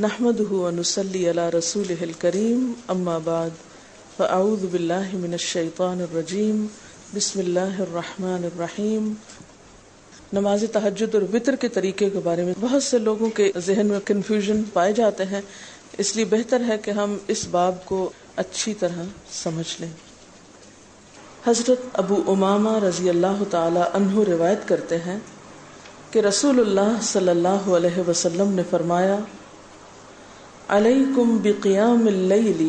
نحمده ونصلي على رسوله الكريم اما بعد فاعوذ بالله من الشیطان الرجیم بسم اللہ الرحمن الرحیم۔ نماز تہجد اور وتر کے طریقے کے بارے میں بہت سے لوگوں کے ذہن میں کنفیوژن پائے جاتے ہیں، اس لیے بہتر ہے کہ ہم اس باب کو اچھی طرح سمجھ لیں۔ حضرت ابو امامہ رضی اللہ تعالی عنہ روایت کرتے ہیں کہ رسول اللہ صلی اللہ علیہ وسلم نے فرمایا، علیکم بقیام اللیل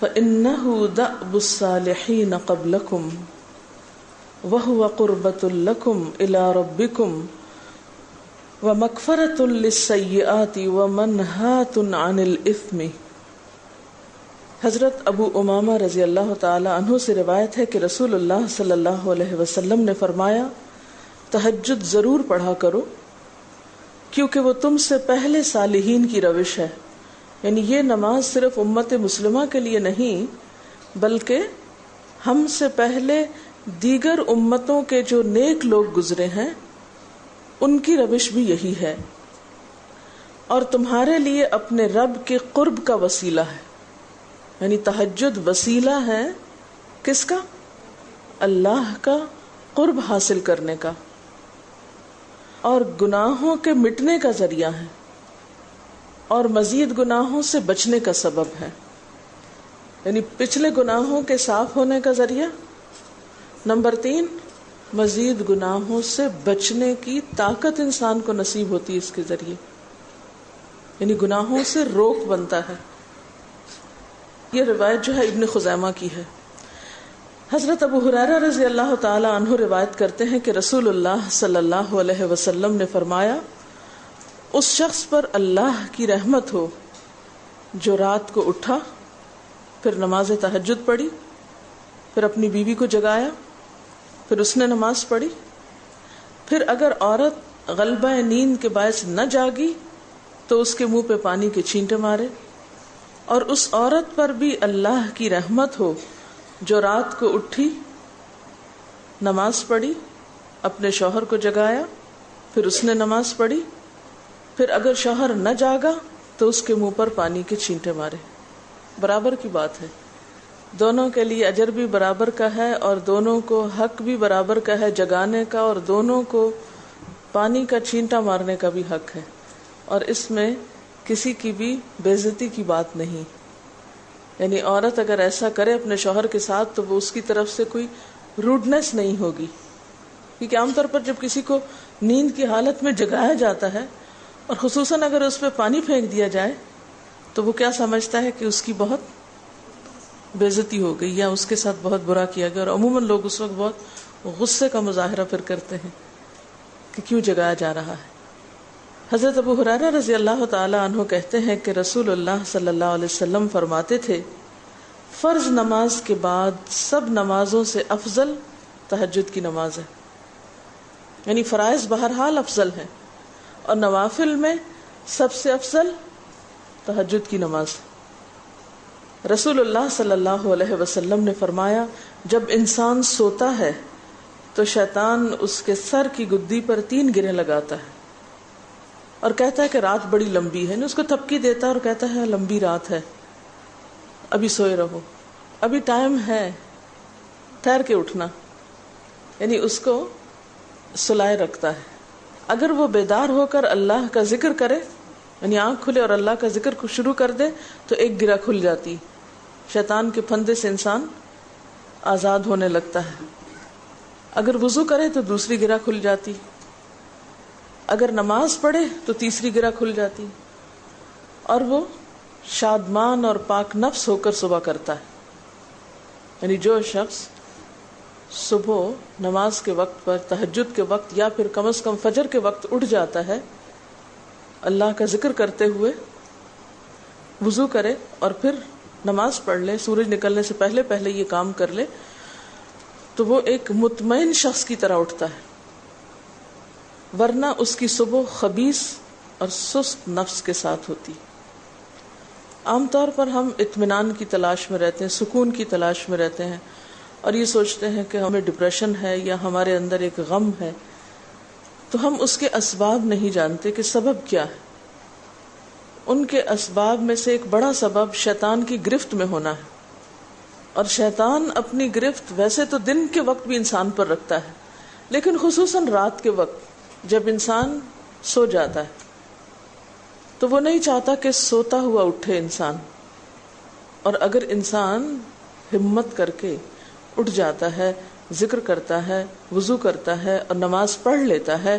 فإنه دأب الصالحین قبلکم وهو قربۃ لکم الی ربکم ومغفرۃ للسیئات ومنہاۃ عن الاثم۔ حضرت ابو امامہ رضی اللہ تعالی عنہ سے روایت ہے کہ رسول اللہ صلی اللہ علیہ وسلم نے فرمایا، تہجد ضرور پڑھا کرو کیونکہ وہ تم سے پہلے صالحین کی روش ہے۔ یعنی یہ نماز صرف امت مسلمہ کے لیے نہیں بلکہ ہم سے پہلے دیگر امتوں کے جو نیک لوگ گزرے ہیں ان کی روش بھی یہی ہے، اور تمہارے لیے اپنے رب کے قرب کا وسیلہ ہے۔ یعنی تہجد وسیلہ ہے کس کا؟ اللہ کا قرب حاصل کرنے کا، اور گناہوں کے مٹنے کا ذریعہ ہے، اور مزید گناہوں سے بچنے کا سبب ہے۔ یعنی پچھلے گناہوں کے صاف ہونے کا ذریعہ، نمبر 3 مزید گناہوں سے بچنے کی طاقت انسان کو نصیب ہوتی ہے اس کے ذریعے، یعنی گناہوں سے روک بنتا ہے۔ یہ روایت جو ہے ابن خزیمہ کی ہے۔ حضرت ابو ہریرہ رضی اللہ تعالی عنہ روایت کرتے ہیں کہ رسول اللہ صلی اللہ علیہ وسلم نے فرمایا، اس شخص پر اللہ کی رحمت ہو جو رات کو اٹھا، پھر نماز تہجد پڑھی، پھر اپنی بیوی کو جگایا، پھر اس نے نماز پڑھی، پھر اگر عورت غلبہ نیند کے باعث نہ جاگی تو اس کے منہ پہ پانی کے چھینٹے مارے، اور اس عورت پر بھی اللہ کی رحمت ہو جو رات کو اٹھی، نماز پڑھی، اپنے شوہر کو جگایا، پھر اس نے نماز پڑھی، پھر اگر شوہر نہ جاگا تو اس کے منہ پر پانی کے چھینٹے مارے۔ برابر کی بات ہے، دونوں کے لیے اجر بھی برابر کا ہے، اور دونوں کو حق بھی برابر کا ہے جگانے کا، اور دونوں کو پانی کا چھینٹا مارنے کا بھی حق ہے، اور اس میں کسی کی بھی بے عزتی کی بات نہیں۔ یعنی عورت اگر ایسا کرے اپنے شوہر کے ساتھ تو وہ اس کی طرف سے کوئی روڈنس نہیں ہوگی، کیونکہ عام طور پر جب کسی کو نیند کی حالت میں جگایا جاتا ہے اور خصوصاً اگر اس پہ پانی پھینک دیا جائے تو وہ کیا سمجھتا ہے کہ اس کی بہت بے عزتی ہو گئی یا اس کے ساتھ بہت برا کیا گیا، اور عموماً لوگ اس وقت بہت غصے کا مظاہرہ پھر کرتے ہیں کہ کیوں جگایا جا رہا ہے۔ حضرت ابو ہریرہ رضی اللہ تعالی عنہ کہتے ہیں کہ رسول اللہ صلی اللہ علیہ وسلم فرماتے تھے، فرض نماز کے بعد سب نمازوں سے افضل تہجد کی نماز ہے۔ یعنی فرائض بہرحال افضل ہے، اور نوافل میں سب سے افضل تہجد کی نماز ہے۔ رسول اللہ صلی اللہ علیہ وسلم نے فرمایا، جب انسان سوتا ہے تو شیطان اس کے سر کی گدی پر 3 گریں لگاتا ہے اور کہتا ہے کہ رات بڑی لمبی ہے، اس کو تھپکی دیتا ہے اور کہتا ہے لمبی رات ہے، ابھی سوئے رہو، ابھی ٹائم ہے، ٹھہر کے اٹھنا۔ یعنی اس کو سلائے رکھتا ہے۔ اگر وہ بیدار ہو کر اللہ کا ذکر کرے، یعنی آنکھ کھلے اور اللہ کا ذکر کو شروع کر دے تو ایک گرہ کھل جاتی، شیطان کے پھندے سے انسان آزاد ہونے لگتا ہے۔ اگر وضو کرے تو دوسری گرہ کھل جاتی، اگر نماز پڑھے تو تیسری گرہ کھل جاتی، اور وہ شادمان اور پاک نفس ہو کر صبح کرتا ہے۔ یعنی جو شخص صبح نماز کے وقت پر، تہجد کے وقت، یا پھر کم از کم فجر کے وقت اٹھ جاتا ہے، اللہ کا ذکر کرتے ہوئے وضو کرے اور پھر نماز پڑھ لے، سورج نکلنے سے پہلے پہلے یہ کام کر لے، تو وہ ایک مطمئن شخص کی طرح اٹھتا ہے، ورنہ اس کی صبح خبیث اور سست نفس کے ساتھ ہوتی۔ عام طور پر ہم اطمینان کی تلاش میں رہتے ہیں، سکون کی تلاش میں رہتے ہیں، اور یہ سوچتے ہیں کہ ہمیں ڈپریشن ہے یا ہمارے اندر ایک غم ہے، تو ہم اس کے اسباب نہیں جانتے کہ سبب کیا ہے۔ ان کے اسباب میں سے ایک بڑا سبب شیطان کی گرفت میں ہونا ہے. اور شیطان اپنی گرفت ویسے تو دن کے وقت بھی انسان پر رکھتا ہے، لیکن خصوصاً رات کے وقت جب انسان سو جاتا ہے تو وہ نہیں چاہتا کہ سوتا ہوا اٹھے انسان. اور اگر انسان ہمت کر کے اٹھ جاتا ہے، ذکر کرتا ہے، وضو کرتا ہے اور نماز پڑھ لیتا ہے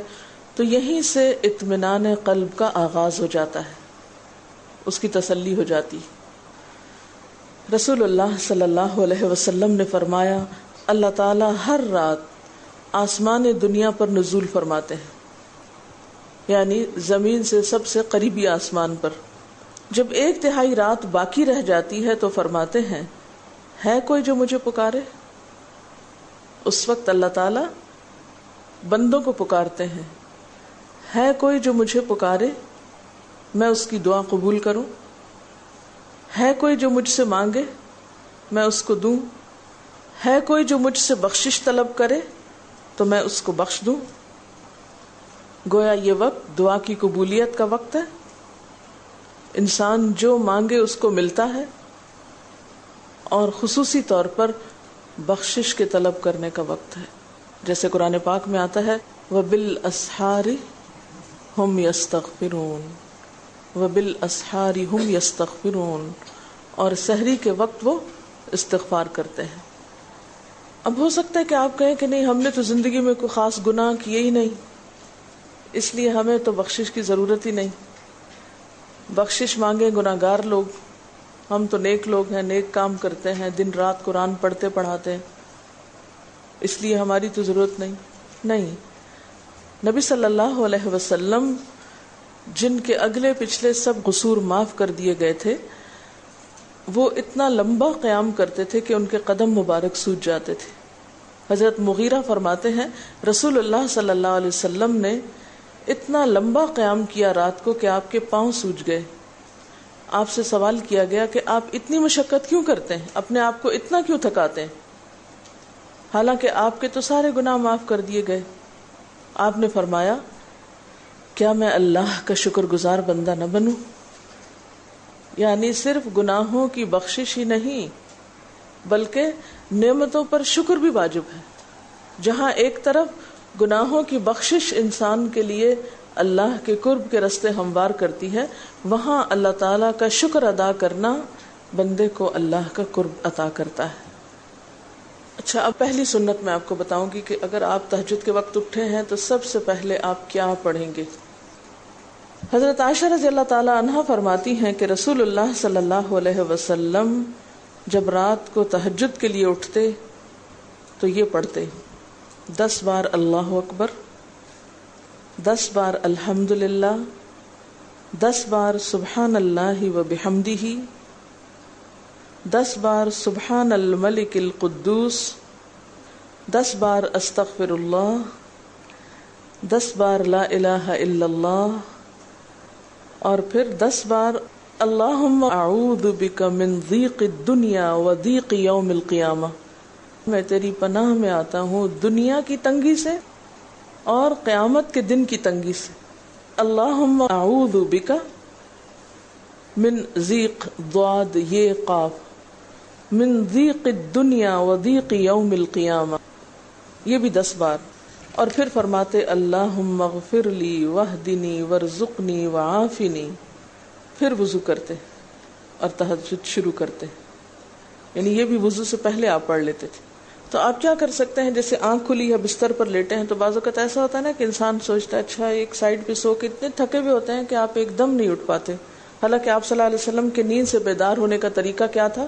تو یہیں سے اطمینان قلب کا آغاز ہو جاتا ہے، اس کی تسلی ہو جاتی. رسول اللہ صلی اللہ علیہ وسلم نے فرمایا اللہ تعالیٰ ہر رات آسمان دنیا پر نزول فرماتے ہیں، یعنی زمین سے سب سے قریبی آسمان پر. جب 1/3 رات باقی رہ جاتی ہے تو فرماتے ہیں ہے کوئی جو مجھے پکارے. اس وقت اللہ تعالیٰ بندوں کو پکارتے ہیں، ہے کوئی جو مجھے پکارے میں اس کی دعا قبول کروں، ہے کوئی جو مجھ سے مانگے میں اس کو دوں، ہے کوئی جو مجھ سے بخشش طلب کرے تو میں اس کو بخش دوں. گویا یہ وقت دعا کی قبولیت کا وقت ہے. انسان جو مانگے اس کو ملتا ہے، اور خصوصی طور پر بخشش کے طلب کرنے کا وقت ہے. جیسے قرآن پاک میں آتا ہے وَبِالْأَسْحَارِ هُمْ يَسْتَغْفِرُونَ، وَبِالْأَسْحَارِ هُمْ يَسْتَغْفِرُونَ، اور سحری کے وقت وہ استغفار کرتے ہیں. اب ہو سکتا ہے کہ آپ کہیں کہ نہیں ہم نے تو زندگی میں کوئی خاص گناہ کیے ہی نہیں، اس لیے ہمیں تو بخشش کی ضرورت ہی نہیں. بخشش مانگے گناہگار لوگ، ہم تو نیک لوگ ہیں، نیک کام کرتے ہیں، دن رات قرآن پڑھتے پڑھاتے ہیں، اس لیے ہماری تو ضرورت نہیں. نہیں، نبی صلی اللہ علیہ وسلم جن کے اگلے پچھلے سب قصور معاف کر دیے گئے تھے، وہ اتنا لمبا قیام کرتے تھے کہ ان کے قدم مبارک سوج جاتے تھے. حضرت مغیرہ فرماتے ہیں رسول اللہ صلی اللہ علیہ وسلم نے اتنا لمبا قیام کیا رات کو کہ آپ کے پاؤں سوج گئے. آپ سے سوال کیا گیا کہ آپ اتنی مشقت کیوں کرتے ہیں، اپنے آپ کو اتنا کیوں تھکاتے ہیں، حالانکہ آپ کے تو سارے گناہ معاف کر دیے گئے. آپ نے فرمایا کیا میں اللہ کا شکر گزار بندہ نہ بنوں؟ یعنی صرف گناہوں کی بخشش ہی نہیں بلکہ نعمتوں پر شکر بھی واجب ہے. جہاں ایک طرف گناہوں کی بخشش انسان کے لیے اللہ کے قرب کے راستے ہموار کرتی ہے، وہاں اللہ تعالیٰ کا شکر ادا کرنا بندے کو اللہ کا قرب عطا کرتا ہے. اچھا، اب پہلی سنت میں آپ کو بتاؤں گی کہ اگر آپ تہجد کے وقت اٹھے ہیں تو سب سے پہلے آپ کیا پڑھیں گے. حضرت عائشہ رضی اللہ تعالی عنہا فرماتی ہیں کہ رسول اللہ صلی اللہ علیہ وسلم جب رات کو تہجد کے لیے اٹھتے تو یہ پڑھتے 10 بار اللہ اکبر، 10 بار الحمدللہ، 10 بار سبحان اللہ و بحمدہ، 10 بار سبحان الملک القدوس، 10 بار استغفر اللہ، 10 بار لا الہ الا اللہ، اور پھر 10 بار اللہم اعوذ بک من ضیق الدنیا و ضیق یوم القیامہ، میں تیری پناہ میں آتا ہوں دنیا کی تنگی سے اور قیامت کے دن کی تنگی سے. اللہم اعوذ بک من ضیق ضاد یہ قاف من ضیق الدنیا و ضیق یوم القیامہ، یہ بھی 10 بار. اور پھر فرماتے اللہم اغفر لی واہدنی وارزقنی وعافنی، پھر وضو کرتے اور تہجد شروع کرتے، یعنی یہ بھی وضو سے پہلے آپ پڑھ لیتے تھے. تو آپ کیا کر سکتے ہیں، جیسے آنکھ کھلی یا بستر پر لیٹے ہیں تو بعض اوقات ایسا ہوتا ہے نا کہ انسان سوچتا ہے اچھا ایک سائڈ پہ سو کے اتنے تھکے ہوئے ہوتے ہیں کہ آپ ایک دم نہیں اٹھ پاتے. حالانکہ آپ صلی اللہ علیہ وسلم کے نیند سے بیدار ہونے کا طریقہ کیا تھا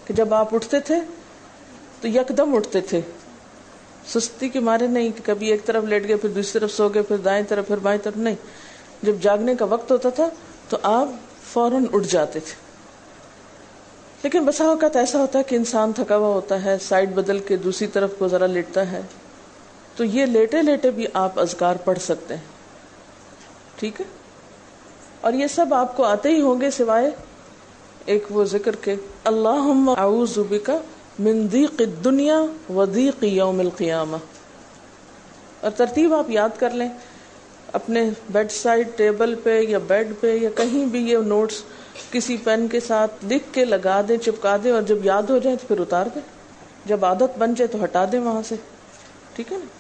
کہ جب آپ اٹھتے تھے تو یکدم اٹھتے تھے، سستی کے مارے نہیں کہ کبھی ایک طرف لیٹ گئے پھر دوسری طرف سو گئے پھر دائیں طرف پھر بائیں طرف، نہیں. جب جاگنے کا وقت ہوتا تھا تو آپ فوراً اٹھ جاتے تھے. لیکن بسا اوقات ایسا ہوتا ہے کہ انسان تھکا ہوا ہوتا ہے، سائڈ بدل کے دوسری طرف کو ذرا لیٹتا ہے، تو یہ لیٹے لیٹے بھی آپ اذکار پڑھ سکتے ہیں. ٹھیک ہے، اور یہ سب آپ کو آتے ہی ہوں گے سوائے ایک وہ ذکر کے اللہم اعوذ بک من ضیق الدنیا و ضیق یوم القیامہ. اور ترتیب آپ یاد کر لیں، اپنے بیڈ سائڈ ٹیبل پہ یا بیڈ پہ یا کہیں بھی یہ نوٹس کسی پین کے ساتھ لکھ کے لگا دیں، چپکا دیں، اور جب یاد ہو جائے تو پھر اتار دیں، جب عادت بن جائے تو ہٹا دیں وہاں سے. ٹھیک ہے نا؟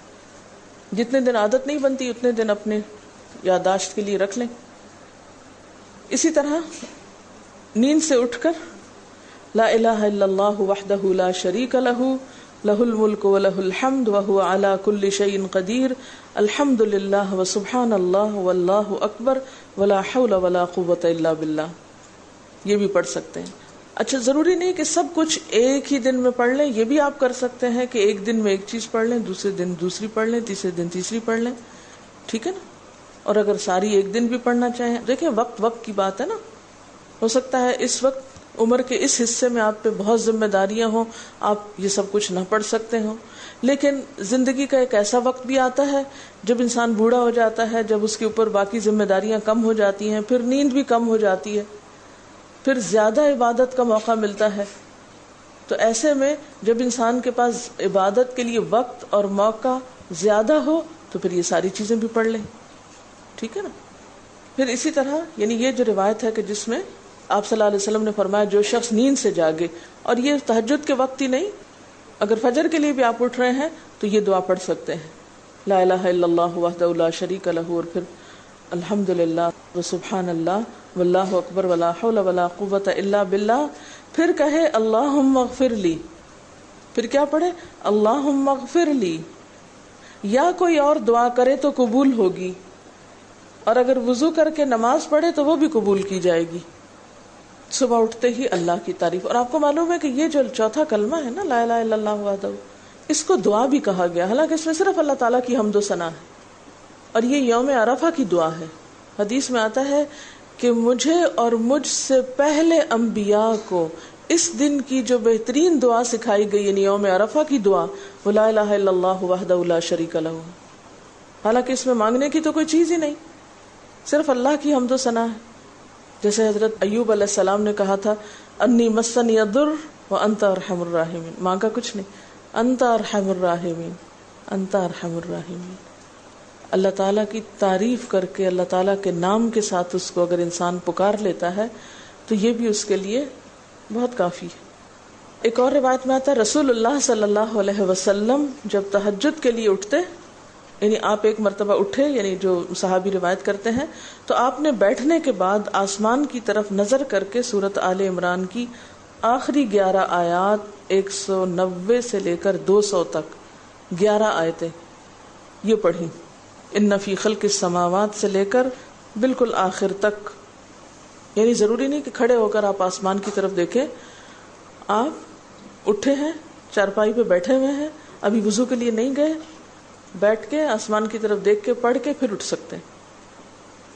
جتنے دن عادت نہیں بنتی اتنے دن اپنے یادداشت کے لیے رکھ لیں. اسی طرح نیند سے اٹھ کر لا الہ الا اللہ وحدہ لا شریک لہ لہ الملک ولہ الحمد وہو علی کل شیء قدیر الحمد للہ وسبحان اللہ واللہ اکبر ولا حول ولا قوۃ الا باللہ. یہ بھی پڑھ سکتے ہیں. اچھا، ضروری نہیں کہ سب کچھ ایک ہی دن میں پڑھ لیں، یہ بھی آپ کر سکتے ہیں کہ ایک دن میں ایک چیز پڑھ لیں، دوسرے دن دوسری پڑھ لیں، تیسرے دن تیسری پڑھ لیں. ٹھیک ہے نا؟ اور اگر ساری ایک دن بھی پڑھنا چاہیں، دیکھیں وقت کی بات ہے نا. ہو سکتا ہے اس وقت عمر کے اس حصے میں آپ پہ بہت ذمہ داریاں ہوں، آپ یہ سب کچھ نہ پڑھ سکتے ہوں، لیکن زندگی کا ایک ایسا وقت بھی آتا ہے جب انسان بوڑھا ہو جاتا ہے، جب اس کے اوپر باقی ذمہ داریاں کم ہو جاتی ہیں، پھر نیند بھی کم ہو جاتی ہے، پھر زیادہ عبادت کا موقع ملتا ہے. تو ایسے میں جب انسان کے پاس عبادت کے لیے وقت اور موقع زیادہ ہو تو پھر یہ ساری چیزیں بھی پڑھ لیں. ٹھیک ہے نا؟ پھر اسی طرح یعنی یہ جو روایت ہے کہ جس میں آپ صلی اللہ علیہ وسلم نے فرمایا جو شخص نیند سے جاگے، اور یہ تہجد کے وقت ہی نہیں، اگر فجر کے لیے بھی آپ اٹھ رہے ہیں تو یہ دعا پڑھ سکتے ہیں، لا الہ الا اللہ وحدہ لا شریک لہ، اور پھر الحمد للہ وسبحان اللہ واللہ اکبر ولا حول ولا قوۃ الا باللہ. پھر کہے اللہم اغفر لی، پھر کیا پڑھے؟ اللہم اغفر لی. یا کوئی اور دعا کرے تو قبول ہوگی، اور اگر وضو کر کے نماز پڑھے تو وہ بھی قبول کی جائے گی. صبح اٹھتے ہی اللہ کی تعریف. اور آپ کو معلوم ہے کہ یہ جو چوتھا کلمہ ہے نا، لا الہ الا اللہ وحدہ، اس کو دعا بھی کہا گیا، حالانکہ اس میں صرف اللہ تعالیٰ کی حمد و ثنا ہے. اور یہ یوم عرفہ کی دعا ہے. حدیث میں آتا ہے کہ مجھے اور مجھ سے پہلے انبیاء کو اس دن کی جو بہترین دعا سکھائی گئی، یعنی یوم عرفہ کی دعا، وہ لا الہ الا اللہ وحدہ لا شریک لہ. حالانکہ اس میں مانگنے کی تو کوئی چیز ہی نہیں، صرف اللہ کی حمد و ثنا ہے. جیسے حضرت ایوب علیہ السلام نے کہا تھا انی مسنی الضر وانت ارحم الراحمین، مانگا کچھ نہیں، انت ارحم الراحمین، انت ارحم الراحمین. اللہ تعالیٰ کی تعریف کر کے، اللہ تعالیٰ کے نام کے ساتھ اس کو اگر انسان پکار لیتا ہے تو یہ بھی اس کے لیے بہت کافی ہے. ایک اور روایت میں آتا ہے رسول اللہ صلی اللہ علیہ وسلم جب تہجد کے لیے اٹھتے، یعنی آپ ایک مرتبہ اٹھے، یعنی جو صحابی روایت کرتے ہیں، تو آپ نے بیٹھنے کے بعد آسمان کی طرف نظر کر کے سورۃ آل عمران کی آخری 11 آیات 190 سے لے کر 200 تک 11 آیتیں یہ پڑھی. ان فی خلق السماوات سے لے کر بالکل آخر تک. یعنی ضروری نہیں کہ کھڑے ہو کر آپ آسمان کی طرف دیکھیں، آپ اٹھے ہیں، چارپائی پہ بیٹھے ہوئے ہیں، ابھی وضو کے لیے نہیں گئے، بیٹھ کے آسمان کی طرف دیکھ کے پڑھ کے پھر اٹھ سکتے ہیں.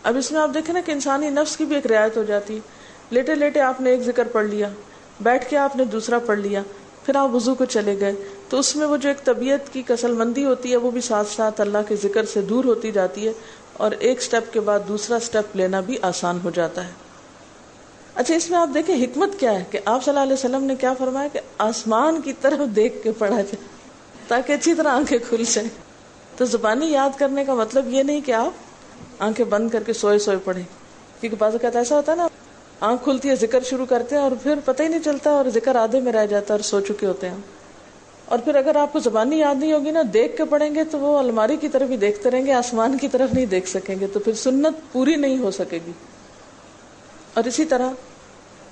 اب اس میں آپ دیکھیں نا کہ انسانی نفس کی بھی ایک رعایت ہو جاتی ہے. لیٹے لیٹے آپ نے ایک ذکر پڑھ لیا، بیٹھ کے آپ نے دوسرا پڑھ لیا، پھر آپ وضو کو چلے گئے، تو اس میں وہ جو ایک طبیعت کی کسل مندی ہوتی ہے وہ بھی ساتھ ساتھ اللہ کے ذکر سے دور ہوتی جاتی ہے، اور ایک سٹیپ کے بعد دوسرا سٹیپ لینا بھی آسان ہو جاتا ہے. اچھا، اس میں آپ دیکھیں حکمت کیا ہے کہ آپ صلی اللہ علیہ وسلم نے کیا فرمایا کہ آسمان کی طرف دیکھ کے پڑھا جائے تاکہ اچھی طرح آنکھیں کھل جائیں. تو زبانی یاد کرنے کا مطلب یہ نہیں کہ آپ آنکھیں بند کر کے سوئے سوئے پڑھیں، کیونکہ بعض اوقات ایسا ہوتا ہے نا، آنکھ کھلتی ہے، ذکر شروع کرتے ہیں اور پھر پتہ ہی نہیں چلتا اور ذکر آدھے میں رہ جاتا ہے اور سو چکے ہوتے ہیں. اور پھر اگر آپ کو زبانی یاد نہیں ہوگی نا، دیکھ کے پڑھیں گے تو وہ الماری کی طرف ہی دیکھتے رہیں گے، آسمان کی طرف نہیں دیکھ سکیں گے، تو پھر سنت پوری نہیں ہو سکے گی. اور اسی طرح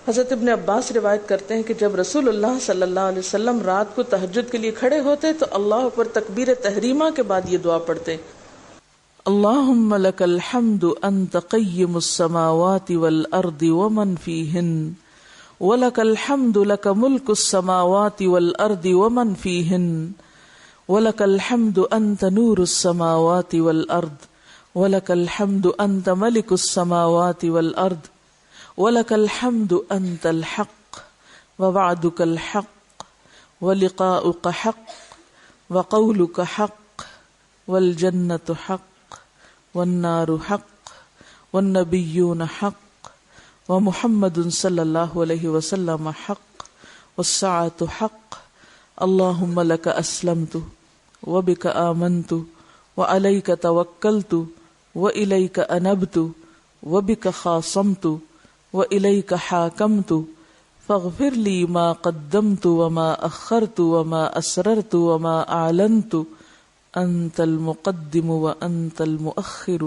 حضرت ابن عباس روایت کرتے ہیں کہ جب رسول اللہ صلی اللہ علیہ وسلم رات کو تہجد کے لیے کھڑے ہوتے تو اللہ اکبر تکبیر تحریمہ کے بعد یہ دعا پڑھتے، اللہم لک الحمد انت قیم السماوات والارض ومن فیہن ولک الحمد لک ملک السماوات والارض ومن فیہن ولک الحمد انت نور السماوات والارض ولک الحمد انت ملک السماوات والارض وَلَكَ الْحَمْدُ أَنْتَ الْحَقُّ وَوَعْدُكَ الْحَقُّ وَلِقَاؤُكَ حَقٌّ وَقَوْلُكَ حَقٌّ وَالْجَنَّةُ حَقٌّ وَالنَّارُ حَقٌّ وَالنَّبِيُّونَ حَقٌّ وَمُحَمَّدٌ صلی اللہ علیہ وسلم حق والساعة حق اللہم لک اسلمت وبک آمنت وعلیک توکلت وإلیک انبت وبک خاصمت وإلیک حاکمت فاغفر لی ما قدمت وما اخرت وما اسررت وما اعلنت انت المقدم وانت المؤخر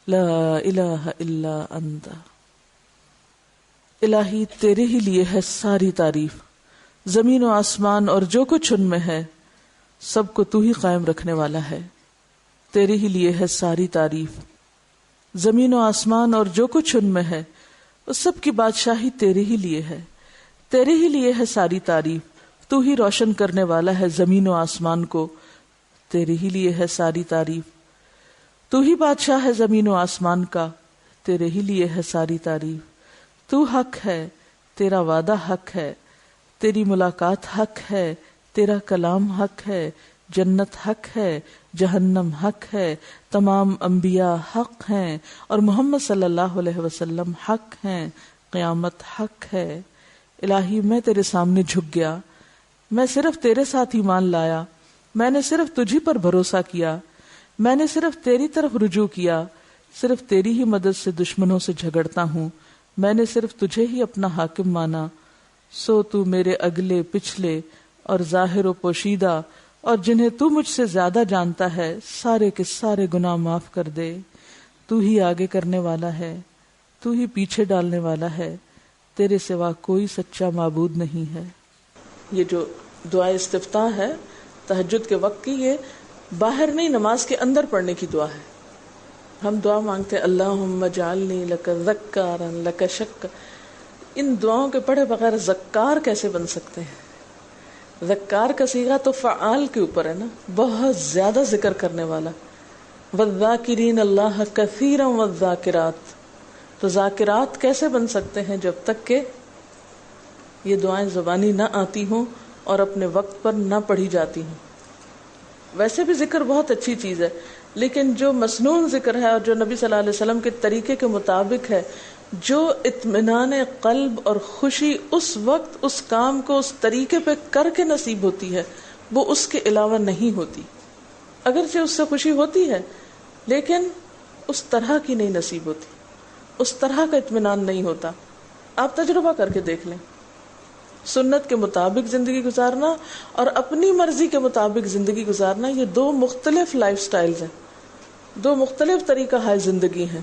لا الہ الا انت۔ الہی تیرے ہی لیے ہے ساری تعریف، زمین و آسمان اور جو کچھ ان میں ہے سب کو تو ہی قائم رکھنے والا ہے۔ تیرے ہی لیے ہے ساری تعریف، زمین و آسمان اور جو کچھ ان میں ہے اس سب کی بادشاہی تیرے ہی لیے ہے۔ تیرے ہی لیے ہے ساری تعریف، تو ہی روشن کرنے والا ہے زمین و آسمان کو، تیرے ہی لیے ہے ساری تعریف۔ تو ہی بادشاہ ہے زمین و آسمان کا، تیرے ہی لیے ہے ساری تعریف۔ تو حق ہے، تیرا وعدہ حق ہے، تیری ملاقات حق ہے، تیرا کلام حق ہے، جنت حق ہے، جہنم حق ہے، تمام انبیاء حق ہیں اور محمد صلی اللہ علیہ وسلم حق ہیں، قیامت حق ہے۔ الہی میں تیرے سامنے جھک گیا، میں صرف تیرے ساتھ ایمان لایا، میں نے صرف تجھی پر بھروسہ کیا، میں نے صرف تیری طرف رجوع کیا، صرف تیری ہی مدد سے دشمنوں سے جھگڑتا ہوں، میں نے صرف تجھے ہی اپنا حاکم مانا، سو تو میرے اگلے پچھلے اور ظاہر و پوشیدہ اور جنہیں تو مجھ سے زیادہ جانتا ہے سارے کے سارے گناہ معاف کر دے۔ تو ہی آگے کرنے والا ہے، تو ہی پیچھے ڈالنے والا ہے، تیرے سوا کوئی سچا معبود نہیں ہے۔ یہ جو دعا استفتاح ہے تہجد کے وقت کی، یہ باہر نہیں نماز کے اندر پڑھنے کی دعا ہے۔ ہم دعا مانگتے ہیں اللہم اجعلنی لک ذکارا لک شکارا، ان دعاؤں کے پڑھے بغیر ذکار کیسے بن سکتے ہیں؟ ذکار کا صیغہ تو فعال کے اوپر ہے نا، بہت زیادہ ذکر کرنے والا۔ والذاکرین اللہ کثیرا والذاکرات، تو ذاکرات کیسے بن سکتے ہیں جب تک کہ یہ دعائیں زبانی نہ آتی ہوں اور اپنے وقت پر نہ پڑھی جاتی ہوں۔ ویسے بھی ذکر بہت اچھی چیز ہے، لیکن جو مسنون ذکر ہے اور جو نبی صلی اللہ علیہ وسلم کے طریقے کے مطابق ہے، جو اطمینان قلب اور خوشی اس وقت اس کام کو اس طریقے پہ کر کے نصیب ہوتی ہے، وہ اس کے علاوہ نہیں ہوتی۔ اگرچہ اس سے خوشی ہوتی ہے لیکن اس طرح کی نہیں نصیب ہوتی، اس طرح کا اطمینان نہیں ہوتا۔ آپ تجربہ کر کے دیکھ لیں، سنت کے مطابق زندگی گزارنا اور اپنی مرضی کے مطابق زندگی گزارنا، یہ دو مختلف لائف سٹائلز ہیں، دو مختلف طریقہ ہے زندگی ہیں،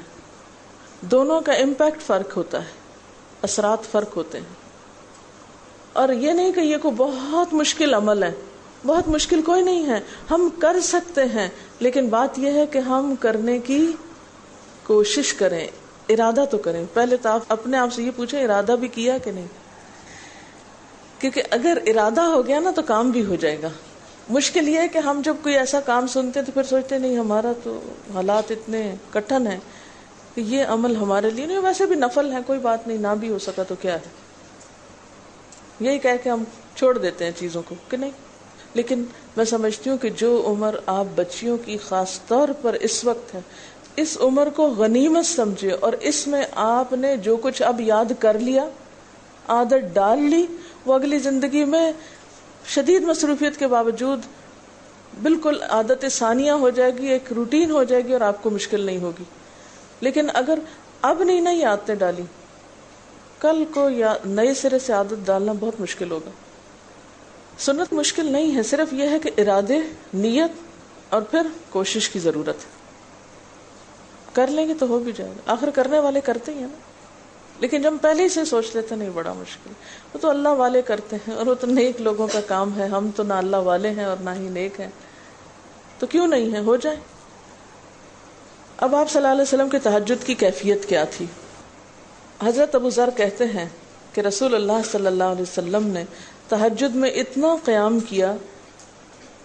دونوں کا امپیکٹ فرق ہوتا ہے، اثرات فرق ہوتے ہیں۔ اور یہ نہیں کہ یہ کوئی بہت مشکل عمل ہے، بہت مشکل کوئی نہیں ہے، ہم کر سکتے ہیں، لیکن بات یہ ہے کہ ہم کرنے کی کوشش کریں، ارادہ تو کریں۔ پہلے تو آپ اپنے آپ سے یہ پوچھیں ارادہ بھی کیا کہ نہیں، کیونکہ اگر ارادہ ہو گیا نا تو کام بھی ہو جائے گا۔ مشکل یہ ہے کہ ہم جب کوئی ایسا کام سنتے ہیں تو پھر سوچتے نہیں ہمارا تو حالات اتنے کٹھن ہیں کہ یہ عمل ہمارے لیے نہیں، ویسے بھی نفل ہے، کوئی بات نہیں، نہ بھی ہو سکا تو کیا ہے، یہی کہہ کے ہم چھوڑ دیتے ہیں چیزوں کو کہ نہیں۔ لیکن میں سمجھتی ہوں کہ جو عمر آپ بچیوں کی خاص طور پر اس وقت ہے، اس عمر کو غنیمت سمجھے، اور اس میں آپ نے جو کچھ اب یاد کر لیا، عادت ڈال لی، وہ اگلی زندگی میں شدید مصروفیت کے باوجود بالکل عادت ثانیہ ہو جائے گی، ایک روٹین ہو جائے گی اور آپ کو مشکل نہیں ہوگی۔ لیکن اگر اب نہیں عادتیں ڈالی، کل کو یا نئے سرے سے عادت ڈالنا بہت مشکل ہوگا۔ سنت مشکل نہیں ہے، صرف یہ ہے کہ ارادے، نیت اور پھر کوشش کی ضرورت ہے۔ کر لیں گے تو ہو بھی جائے گا، آخر کرنے والے کرتے ہی ہیں نا۔ لیکن جب پہلے ہی سے سوچ لیتے نہیں بڑا مشکل، وہ تو اللہ والے کرتے ہیں اور وہ تو نیک لوگوں کا کام ہے، ہم تو نہ اللہ والے ہیں اور نہ ہی نیک ہیں، تو کیوں نہیں ہے، ہو جائے۔ اب آپ صلی اللہ علیہ وسلم کے تہجد کی کیفیت کیا تھی؟ حضرت ابو ذر کہتے ہیں کہ رسول اللہ صلی اللہ علیہ وسلم نے تہجد میں اتنا قیام کیا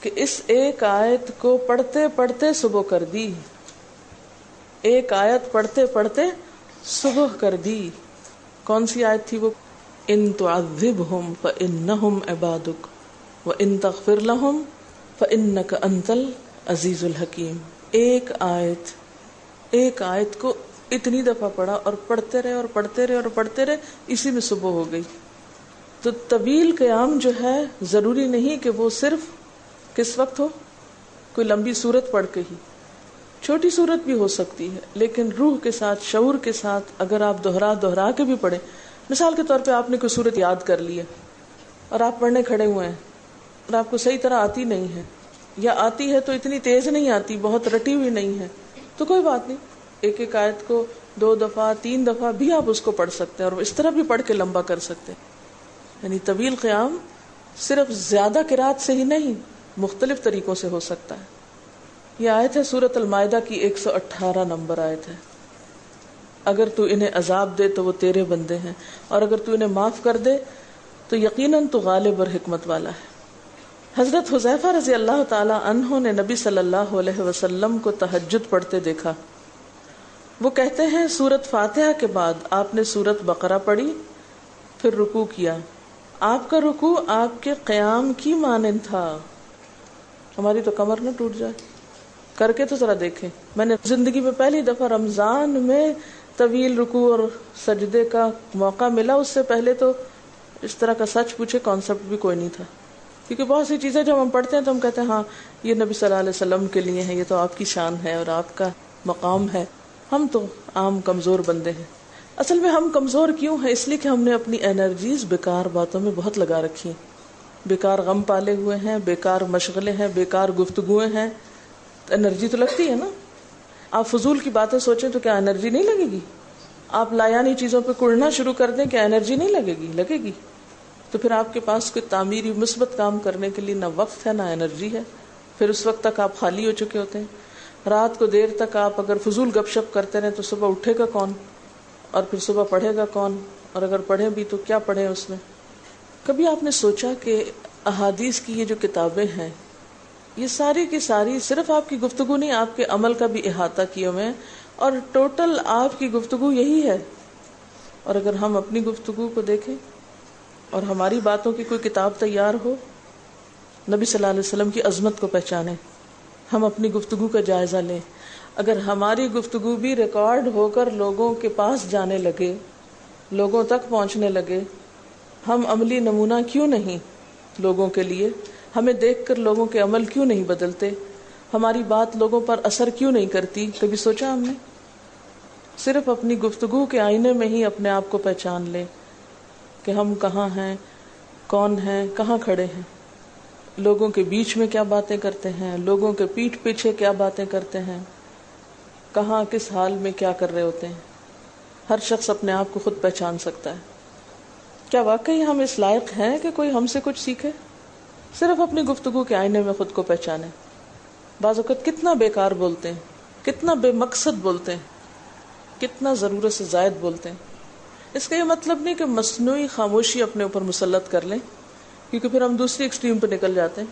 کہ اس ایک آیت کو پڑھتے پڑھتے صبح کر دی، ایک آیت پڑھتے پڑھتے صبح کر دی۔ کون سی آیت تھی وہ؟ ان تعذبہم فانہم عبادک وان تغفر لہم فانک انت العزیز الحکیم۔ ایک آیت کو اتنی دفعہ پڑھا اور پڑھتے رہے اور پڑھتے رہے اور پڑھتے رہے، اسی میں صبح ہو گئی۔ تو طویل قیام جو ہے ضروری نہیں کہ وہ صرف کس وقت ہو، کوئی لمبی سورت پڑھ کے ہی، چھوٹی صورت بھی ہو سکتی ہے، لیکن روح کے ساتھ، شعور کے ساتھ اگر آپ دہرا کے بھی پڑھیں. مثال کے طور پہ آپ نے کوئی صورت یاد کر لی ہے اور آپ پڑھنے کھڑے ہوئے ہیں اور آپ کو صحیح طرح آتی نہیں ہے، یا آتی ہے تو اتنی تیز نہیں آتی، بہت رٹی ہوئی نہیں ہے، تو کوئی بات نہیں، ایک ایک آیت کو 2 دفعہ 3 دفعہ بھی آپ اس کو پڑھ سکتے ہیں، اور اس طرح بھی پڑھ کے لمبا کر سکتے ہیں. یعنی طویل قیام صرف زیادہ قرات سے ہی نہیں، مختلف طریقوں سے ہو سکتا ہے. یہ آیت ہے سورۃ المائدہ کی 118 نمبر آیت ہے. اگر تو انہیں عذاب دے تو وہ تیرے بندے ہیں، اور اگر تو انہیں معاف کر دے تو یقیناً تو غالب اور حکمت والا ہے. حضرت حذیفہ رضی اللہ تعالی عنہ نے نبی صلی اللہ علیہ وسلم کو تہجد پڑھتے دیکھا. وہ کہتے ہیں سورۃ فاتحہ کے بعد آپ نے سورۃ بقرہ پڑھی، پھر رکوع کیا. آپ کا رکوع آپ کے قیام کی مانند تھا. ہماری تو کمر نہ ٹوٹ جائے. کر کے تو ذرا دیکھیں. میں نے زندگی میں پہلی دفعہ رمضان میں طویل رکوع اور سجدے کا موقع ملا. اس سے پہلے تو اس طرح کا سچ پوچھے کانسیپٹ بھی کوئی نہیں تھا، کیونکہ بہت سی چیزیں جب ہم پڑھتے ہیں تو ہم کہتے ہیں ہاں یہ نبی صلی اللہ علیہ وسلم کے لیے ہے، یہ تو آپ کی شان ہے اور آپ کا مقام ہے. ہم تو عام کمزور بندے ہیں. اصل میں ہم کمزور کیوں ہیں؟ اس لیے کہ ہم نے اپنی انرجیز بیکار باتوں میں بہت لگا رکھی ہیں، بیکار غم پالے ہوئے ہیں، بیکار مشغلے ہیں، بیکار گفتگویں ہیں. انرجی تو لگتی ہے نا. آپ فضول کی باتیں سوچیں تو کیا انرجی نہیں لگے گی؟ آپ لایانی چیزوں پہ کڑنا شروع کر دیں، کیا انرجی نہیں لگے گی؟ لگے گی. تو پھر آپ کے پاس کوئی تعمیری مثبت کام کرنے کے لیے نہ وقت ہے نہ انرجی ہے. پھر اس وقت تک آپ خالی ہو چکے ہوتے ہیں. رات کو دیر تک آپ اگر فضول گپ شپ کرتے رہیں تو صبح اٹھے گا کون، اور پھر صبح پڑھے گا کون؟ اور اگر پڑھیں بھی تو کیا پڑھیں اس میں؟ کبھی آپ نے سوچا کہ احادیث کی یہ جو کتابیں ہیں یہ ساری کی ساری صرف آپ کی گفتگو نہیں، آپ کے عمل کا بھی احاطہ کیے ہوئے ہیں، اور ٹوٹل آپ کی گفتگو یہی ہے. اور اگر ہم اپنی گفتگو کو دیکھیں اور ہماری باتوں کی کوئی کتاب تیار ہو، نبی صلی اللہ علیہ وسلم کی عظمت کو پہچانیں. ہم اپنی گفتگو کا جائزہ لیں. اگر ہماری گفتگو بھی ریکارڈ ہو کر لوگوں کے پاس جانے لگے، لوگوں تک پہنچنے لگے، ہم عملی نمونہ کیوں نہیں لوگوں کے لیے؟ ہمیں دیکھ کر لوگوں کے عمل کیوں نہیں بدلتے؟ ہماری بات لوگوں پر اثر کیوں نہیں کرتی؟ کبھی سوچا ہم نے؟ صرف اپنی گفتگو کے آئینے میں ہی اپنے آپ کو پہچان لیں کہ ہم کہاں ہیں، کون ہیں، کہاں کھڑے ہیں، لوگوں کے بیچ میں کیا باتیں کرتے ہیں، لوگوں کے پیٹھ پیچھے کیا باتیں کرتے ہیں، کہاں کس حال میں کیا کر رہے ہوتے ہیں. ہر شخص اپنے آپ کو خود پہچان سکتا ہے. کیا واقعی ہم اس لائق ہیں کہ کوئی ہم سے کچھ سیکھے؟ صرف اپنی گفتگو کے آئینے میں خود کو پہچانے. بعض اوقات کتنا بیکار بولتے ہیں، کتنا بے مقصد بولتے ہیں، کتنا ضرورت سے زائد بولتے ہیں. اس کا یہ مطلب نہیں کہ مصنوعی خاموشی اپنے اوپر مسلط کر لیں، کیونکہ پھر ہم دوسری ایکسٹریم پہ نکل جاتے ہیں.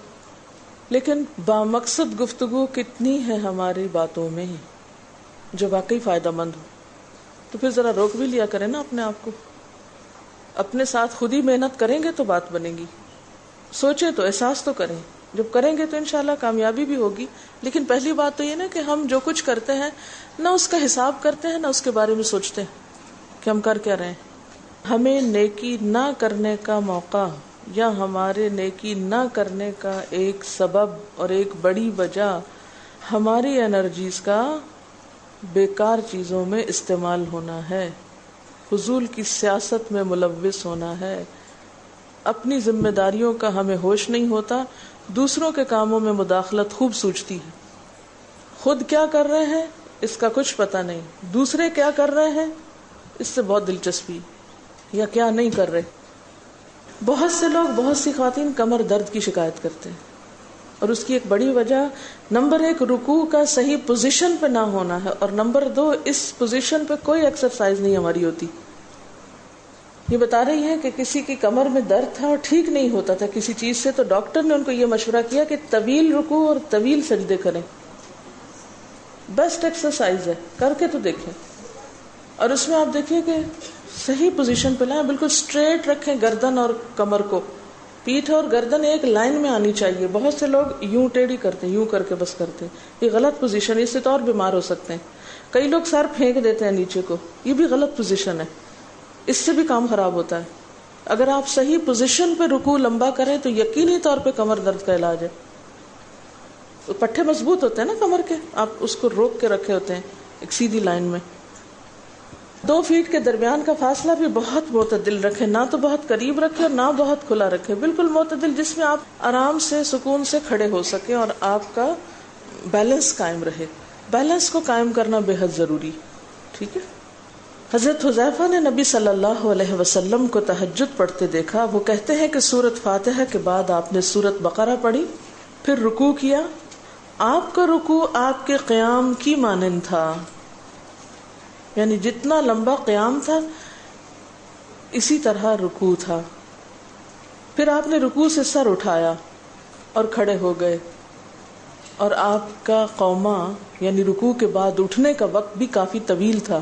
لیکن بامقصد گفتگو کتنی ہے ہماری باتوں میں جو واقعی فائدہ مند ہو. تو پھر ذرا روک بھی لیا کریں نا اپنے آپ کو. اپنے ساتھ خود ہی محنت کریں گے تو بات بنے گی. سوچیں تو، احساس تو کریں. جب کریں گے تو انشاءاللہ کامیابی بھی ہوگی. لیکن پہلی بات تو یہ نا کہ ہم جو کچھ کرتے ہیں نہ اس کا حساب کرتے ہیں، نہ اس کے بارے میں سوچتے ہیں کہ ہم کر کیا رہے ہیں. ہمیں نیکی نہ کرنے کا موقع یا ہمارے نیکی نہ کرنے کا ایک سبب اور ایک بڑی وجہ ہماری انرجیز کا بیکار چیزوں میں استعمال ہونا ہے، فضول کی سیاست میں ملوث ہونا ہے. اپنی ذمہ داریوں کا ہمیں ہوش نہیں ہوتا، دوسروں کے کاموں میں مداخلت خوب سوچتی ہے. خود کیا کر رہے ہیں اس کا کچھ پتہ نہیں، دوسرے کیا کر رہے ہیں اس سے بہت دلچسپی، یا کیا نہیں کر رہے. بہت سے لوگ، بہت سی خواتین کمر درد کی شکایت کرتے ہیں، اور اس کی ایک بڑی وجہ نمبر 1 رکوع کا صحیح پوزیشن پہ نہ ہونا ہے، اور نمبر 2 اس پوزیشن پہ کوئی ایکسرسائز نہیں ہماری ہوتی. یہ بتا رہی ہے کہ کسی کی کمر میں درد تھا اور ٹھیک نہیں ہوتا تھا کسی چیز سے، تو ڈاکٹر نے ان کو یہ مشورہ کیا کہ طویل رکوع اور طویل سجدے کریں. بیسٹ ایکسرسائز ہے، کر کے تو دیکھیں. اور اس میں آپ دیکھیں کہ صحیح پوزیشن پہ لائیں، بالکل سٹریٹ رکھیں گردن اور کمر کو. پیٹھ اور گردن ایک لائن میں آنی چاہیے. بہت سے لوگ یوں ٹیڑھی کرتے ہیں، یوں کر کے بس کرتے ہیں. یہ غلط پوزیشن ہے، اس سے تو اور بیمار ہو سکتے ہیں. کئی لوگ سر پھینک دیتے ہیں نیچے کو، یہ بھی غلط پوزیشن ہے، اس سے بھی کام خراب ہوتا ہے. اگر آپ صحیح پوزیشن پہ رکوع لمبا کریں تو یقینی طور پہ کمر درد کا علاج ہے. پٹھے مضبوط ہوتے ہیں نا کمر کے، آپ اس کو روک کے رکھے ہوتے ہیں ایک سیدھی لائن میں. 2 فیٹ کے درمیان کا فاصلہ بھی بہت معتدل رکھے، نہ تو بہت قریب رکھے اور نہ بہت کھلا رکھے، بالکل معتدل، جس میں آپ آرام سے سکون سے کھڑے ہو سکیں اور آپ کا بیلنس قائم رہے. بیلنس کو قائم کرنا بے حد ضروری. ٹھیک ہے. حضرت حذیفہ نے نبی صلی اللہ علیہ وسلم کو تہجد پڑھتے دیکھا. وہ کہتے ہیں کہ سورۃ فاتحہ کے بعد آپ نے سورۃ بقرہ پڑھی، پھر رکوع کیا. آپ کا رکوع آپ کے قیام کی مانند تھا، یعنی جتنا لمبا قیام تھا اسی طرح رکوع تھا. پھر آپ نے رکوع سے سر اٹھایا اور کھڑے ہو گئے، اور آپ کا قوما یعنی رکوع کے بعد اٹھنے کا وقت بھی کافی طویل تھا.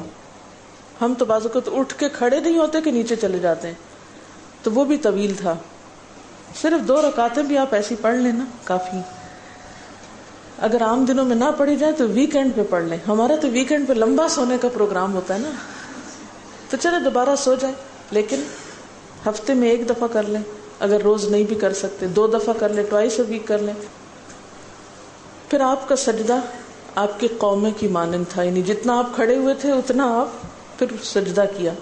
ہم تو بعض اوقات اٹھ کے کھڑے نہیں ہوتے کہ نیچے چلے جاتے ہیں، تو وہ بھی طویل تھا. صرف 2 رکعتیں بھی آپ ایسی پڑھ لینا کافی. اگر عام دنوں میں نہ پڑھی جائے تو ویکینڈ پہ پڑھ لیں. ہمارا تو ویکینڈ پہ لمبا سونے کا پروگرام ہوتا ہے نا، تو چلے دوبارہ سو جائیں، لیکن ہفتے میں 1 دفعہ کر لیں. اگر روز نہیں بھی کر سکتے 2 دفعہ کر لیں، ٹوائس اے ویک کر لیں. پھر آپ کا سجدہ آپ کے قومے کی مانند تھا، یعنی جتنا آپ کھڑے ہوئے تھے اتنا آپ پھر سجدہ کیا.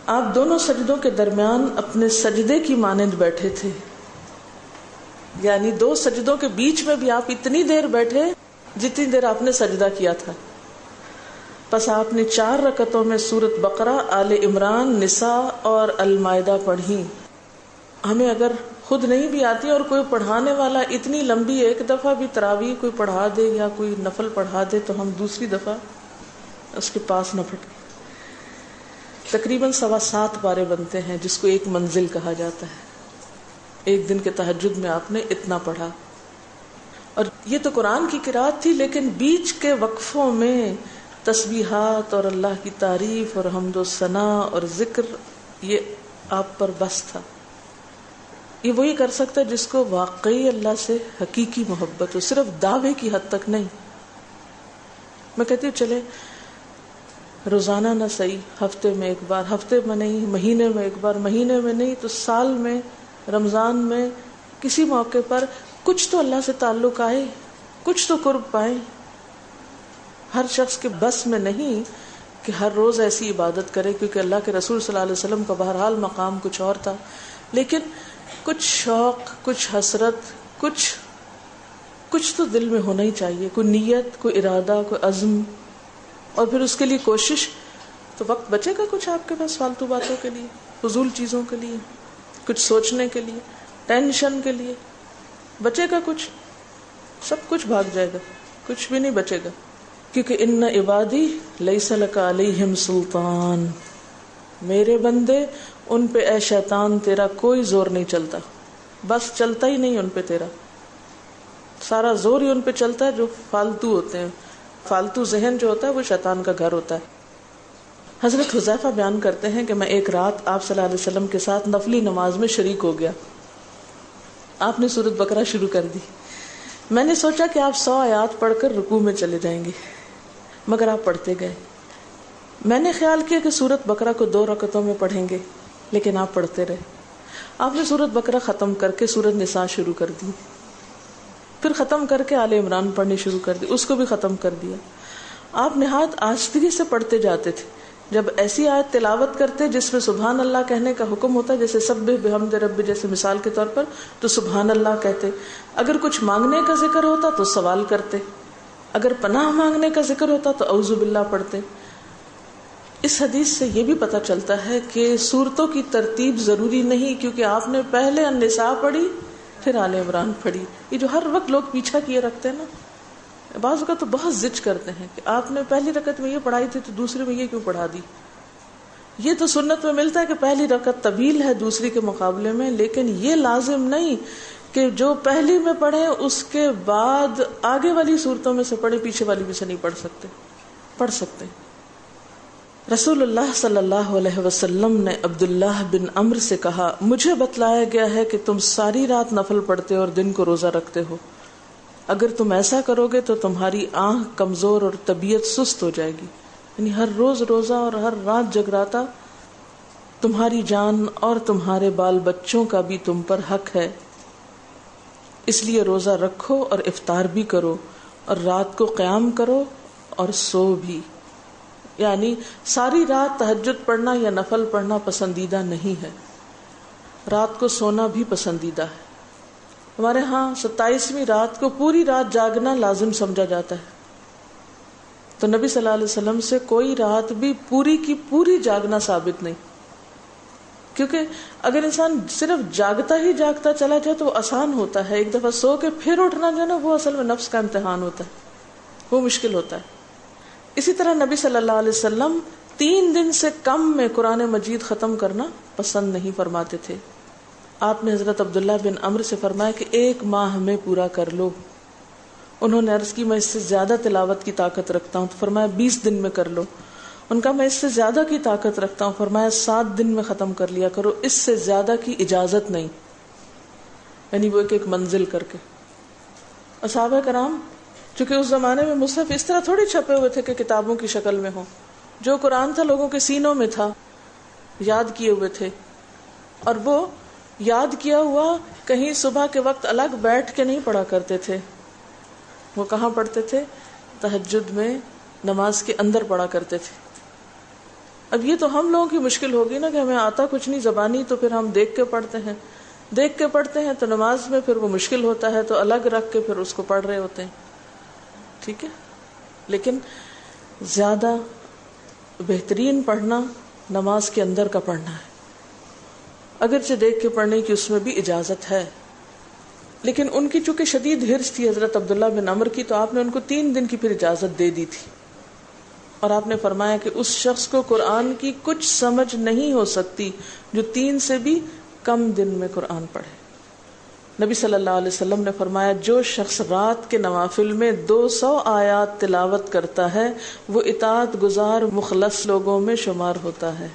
آپ دونوں سجدوں کے درمیان اپنے سجدے کی مانند بیٹھے تھے، یعنی 2 سجدوں کے بیچ میں بھی آپ اتنی دیر بیٹھے جتنی دیر آپ نے سجدہ کیا تھا. پس آپ نے 4 رکعتوں میں سورۃ بقرہ، آل عمران، نساء اور المائدہ پڑھی. ہمیں اگر خود نہیں بھی آتی اور کوئی پڑھانے والا اتنی لمبی 1 دفعہ بھی تراویح کوئی پڑھا دے یا کوئی نفل پڑھا دے تو ہم دوسری دفعہ اس کے پاس نہ پھٹکے. تقریباً 7.25 پارے بنتے ہیں، جس کو 1 منزل کہا جاتا ہے. 1 دن کے تہجد میں آپ نے اتنا پڑھا. اور یہ تو قرآن کی قرات تھی، لیکن بیچ کے وقفوں میں تسبیحات اور اللہ کی تعریف اور حمد و ثنا اور ذکر، یہ آپ پر بس تھا. یہ وہی کر سکتا ہے جس کو واقعی اللہ سے حقیقی محبت ہو، صرف دعوے کی حد تک نہیں. میں کہتی ہوں چلے روزانہ نہ صحیح، ہفتے میں 1 بار، ہفتے میں نہیں، مہینے میں 1 بار، مہینے میں نہیں تو سال میں، رمضان میں، کسی موقع پر کچھ تو اللہ سے تعلق آئے، کچھ تو قرب پائے. ہر شخص کے بس میں نہیں کہ ہر روز ایسی عبادت کرے، کیونکہ اللہ کے رسول صلی اللہ علیہ وسلم کا بہرحال مقام کچھ اور تھا. لیکن کچھ شوق، کچھ حسرت، کچھ تو دل میں ہونا ہی چاہیے، کوئی نیت، کوئی ارادہ، کوئی عزم، اور پھر اس کے لیے کوشش. تو وقت بچے گا کچھ آپ کے پاس فالتو باتوں کے لیے، فضول چیزوں کے لیے، کچھ سوچنے کے لیے، ٹینشن کے لیے بچے گا کچھ؟ سب کچھ بھاگ جائے گا، کچھ بھی نہیں بچے گا. کیونکہ ان عبادی لیس لک علیہم سلطان، میرے بندے ان پہ اے شیطان تیرا کوئی زور نہیں چلتا. بس چلتا ہی نہیں ان پہ تیرا، سارا زور ہی ان پہ چلتا ہے جو فالتو ہوتے ہیں. فالتو ذہن جو ہوتا ہے وہ شیطان کا گھر ہوتا ہے. حضرت حذیفہ بیان کرتے ہیں کہ میں ایک رات آپ صلی اللہ علیہ وسلم کے ساتھ نفلی نماز میں شریک ہو گیا. آپ نے سورۃ بقرہ شروع کر دی. میں نے سوچا کہ آپ 100 آیات پڑھ کر رکوع میں چلے جائیں گے، مگر آپ پڑھتے گئے. میں نے خیال کیا کہ سورۃ بقرہ کو 2 رکعتوں میں پڑھیں گے، لیکن آپ پڑھتے رہے. آپ نے سورۃ بقرہ ختم کر کے سورۃ نساء شروع کر دی، پھر ختم کر کے آل عمران پڑھنی شروع کر دی، اس کو بھی ختم کر دیا. آپ نہایت آہستگی سے پڑھتے جاتے تھے. جب ایسی آیت تلاوت کرتے جس میں سبحان اللہ کہنے کا حکم ہوتا ہے، جیسے سبح بحمد رب جیسے مثال کے طور پر، تو سبحان اللہ کہتے. اگر کچھ مانگنے کا ذکر ہوتا تو سوال کرتے، اگر پناہ مانگنے کا ذکر ہوتا تو اعوذ باللہ پڑھتے. اس حدیث سے یہ بھی پتہ چلتا ہے کہ سورتوں کی ترتیب ضروری نہیں، کیونکہ آپ نے پہلے النساء پڑھی پھر آل عمران پڑھی. یہ جو ہر وقت لوگ پیچھا کیے رکھتے ہیں نا، بعض اوقات تو بہت ضد کرتے ہیں کہ آپ نے پہلی رکعت میں یہ پڑھائی تھی تو دوسری میں یہ کیوں پڑھا دی. یہ تو سنت میں ملتا ہے کہ پہلی رکعت طویل ہے دوسری کے مقابلے میں، لیکن یہ لازم نہیں کہ جو پہلی میں پڑھے اس کے بعد آگے والی صورتوں میں سے پڑھے، پیچھے والی میں سے نہیں پڑھ سکتے. پڑھ سکتے. رسول اللہ صلی اللہ علیہ وسلم نے عبداللہ بن عمرو سے کہا، مجھے بتلایا گیا ہے کہ تم ساری رات نفل پڑھتے اور دن کو روزہ رکھتے ہو. اگر تم ایسا کرو گے تو تمہاری آنکھ کمزور اور طبیعت سست ہو جائے گی. یعنی ہر روز روزہ اور ہر رات جگراتا، تمہاری جان اور تمہارے بال بچوں کا بھی تم پر حق ہے. اس لیے روزہ رکھو اور افطار بھی کرو اور رات کو قیام کرو اور سو بھی. یعنی ساری رات تہجد پڑھنا یا نفل پڑھنا پسندیدہ نہیں ہے، رات کو سونا بھی پسندیدہ ہے. ہمارے ہاں 27ویں رات کو پوری رات جاگنا لازم سمجھا جاتا ہے، تو نبی صلی اللہ علیہ وسلم سے کوئی رات بھی پوری کی پوری جاگنا ثابت نہیں. کیونکہ اگر انسان صرف جاگتا ہی جاگتا چلا جائے تو وہ آسان ہوتا ہے، ایک دفعہ سو کے پھر اٹھنا جو ہے نا وہ اصل میں نفس کا امتحان ہوتا ہے، وہ مشکل ہوتا ہے. اسی طرح نبی صلی اللہ علیہ وسلم 3 دن سے کم میں قرآن مجید ختم کرنا پسند نہیں فرماتے تھے. آپ نے حضرت عبداللہ بن عمرو سے فرمایا کہ 1 ماہ میں پورا کر لو. انہوں نے عرض کی میں اس سے زیادہ تلاوت کی طاقت رکھتا ہوں، تو فرمایا 20 دن میں کر لو. ان کا میں اس سے زیادہ کی طاقت رکھتا ہوں، فرمایا 7 دن میں ختم کر لیا کرو، اس سے زیادہ کی اجازت نہیں. یعنی وہ ایک منزل کر کے. صحابہ کرام چونکہ اس زمانے میں مصحف اس طرح تھوڑی چھپے ہوئے تھے کہ کتابوں کی شکل میں ہوں، جو قرآن تھا لوگوں کے سینوں میں تھا، یاد کیے ہوئے تھے. اور وہ یاد کیا ہوا کہیں صبح کے وقت الگ بیٹھ کے نہیں پڑھا کرتے تھے. وہ کہاں پڑھتے تھے؟ تہجد میں نماز کے اندر پڑھا کرتے تھے. اب یہ تو ہم لوگوں کی مشکل ہوگی نا کہ ہمیں آتا کچھ نہیں زبانی، تو پھر ہم دیکھ کے پڑھتے ہیں تو نماز میں پھر وہ مشکل ہوتا ہے، تو الگ رکھ کے پھر اس کو پڑھ رہے ہوتے ہیں. ٹھیک ہے، لیکن زیادہ بہترین پڑھنا نماز کے اندر کا پڑھنا ہے. اگرچہ دیکھ کے پڑھنے کی اس میں بھی اجازت ہے، لیکن ان کی چونکہ شدید حرص تھی حضرت عبداللہ بن عمر کی، تو آپ نے ان کو 3 دن کی پھر اجازت دے دی تھی. اور آپ نے فرمایا کہ اس شخص کو قرآن کی کچھ سمجھ نہیں ہو سکتی جو 3 سے بھی کم دن میں قرآن پڑھے. نبی صلی اللہ علیہ وسلم نے فرمایا جو شخص رات کے نوافل میں 200 آیات تلاوت کرتا ہے وہ اطاعت گزار مخلص لوگوں میں شمار ہوتا ہے.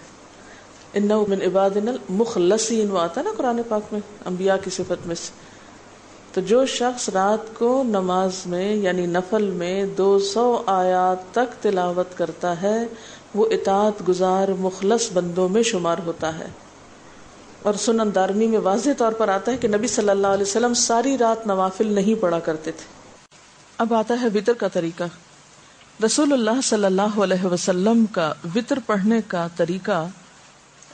انہ من عبادنا المخلصین، وہ آتا ہے نا قرآن پاک میں انبیاء کی صفت میں سے. تو جو شخص رات کو نماز میں یعنی نفل میں 200 آیات تک تلاوت کرتا ہے وہ اطاعت گزار مخلص بندوں میں شمار ہوتا ہے. اور سنن دارمی میں واضح طور پر آتا ہے کہ نبی صلی اللہ علیہ وسلم ساری رات نوافل نہیں پڑھا کرتے تھے. اب آتا ہے وتر کا طریقہ. رسول اللہ صلی اللہ علیہ وسلم کا وتر پڑھنے کا طریقہ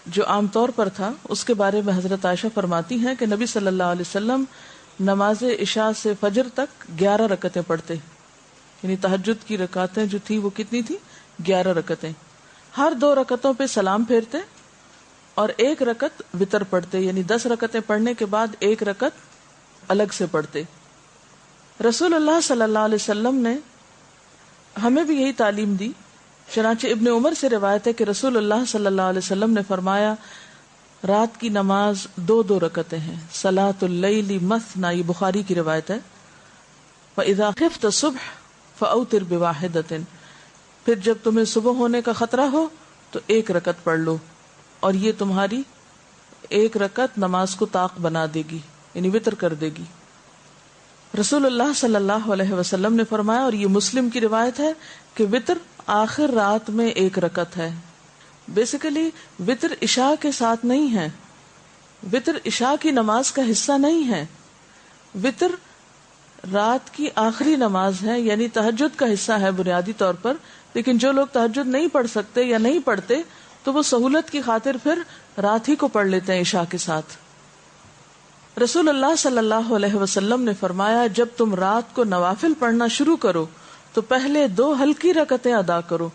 جو عام طور پر تھا، اس کے بارے میں حضرت عائشہ فرماتی ہیں کہ نبی صلی اللہ علیہ وسلم نماز عشاء سے فجر تک 11 رکعتیں پڑھتے، یعنی تہجد کی رکعتیں جو تھی وہ کتنی تھی؟ 11 رکعتیں. ہر 2 رکعتوں پہ سلام پھیرتے اور 1 رکعت وتر پڑھتے، یعنی 10 رکعتیں پڑھنے کے بعد 1 رکعت الگ سے پڑھتے. رسول اللہ صلی اللہ علیہ وسلم نے ہمیں بھی یہی تعلیم دی. چنانچہ ابن عمر سے روایت ہے کہ رسول اللہ صلی اللہ علیہ وسلم نے فرمایا رات کی نماز 2 رکعتیں ہیں. صلاۃ اللیل مثنی، یہ بخاری کی روایت ہے. فاذا خفت الصبح فاوتر بواحدۃ، پھر جب تمہیں صبح ہونے کا خطرہ ہو تو 1 رکعت پڑھ لو، اور یہ تمہاری 1 رکعت نماز کو طاق بنا دے گی، یعنی وتر کر دے گی. رسول اللہ صلی اللہ علیہ وسلم نے فرمایا، اور یہ مسلم کی روایت ہے، کہ وتر آخر رات میں 1 رکعت ہے. بیسیکلی وتر عشاء کے ساتھ نہیں ہے، وتر عشاء کی نماز کا حصہ نہیں ہے، وتر رات کی آخری نماز ہے، یعنی تہجد کا حصہ ہے بنیادی طور پر. لیکن جو لوگ تہجد نہیں پڑھ سکتے یا نہیں پڑھتے تو وہ سہولت کی خاطر پھر رات ہی کو پڑھ لیتے ہیں عشاء کے ساتھ. رسول اللہ صلی اللہ علیہ وسلم نے فرمایا جب تم رات کو نوافل پڑھنا شروع کرو تو پہلے 2 ہلکی رکعتیں ادا کرو.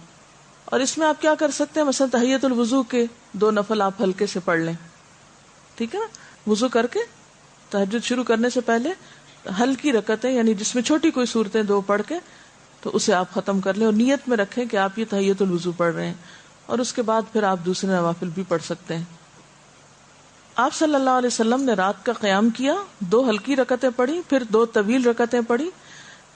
اور اس میں آپ کیا کر سکتے ہیں، مثلا تحیۃ الوضو کے 2 نفل آپ ہلکے سے پڑھ لیں. ٹھیک ہے نا، وضو کر کے تہجد شروع کرنے سے پہلے ہلکی رکعتیں، یعنی جس میں چھوٹی کوئی صورتیں 2 پڑھ کے تو اسے آپ ختم کر لیں، اور نیت میں رکھیں کہ آپ یہ تحیۃ الوضو پڑھ رہے ہیں. اور اس کے بعد پھر آپ دوسرے نوافل بھی پڑھ سکتے ہیں. آپ صلی اللہ علیہ وسلم نے رات کا قیام کیا، 2 ہلکی رکعتیں پڑھی، پھر 2 طویل رکعتیں پڑھی،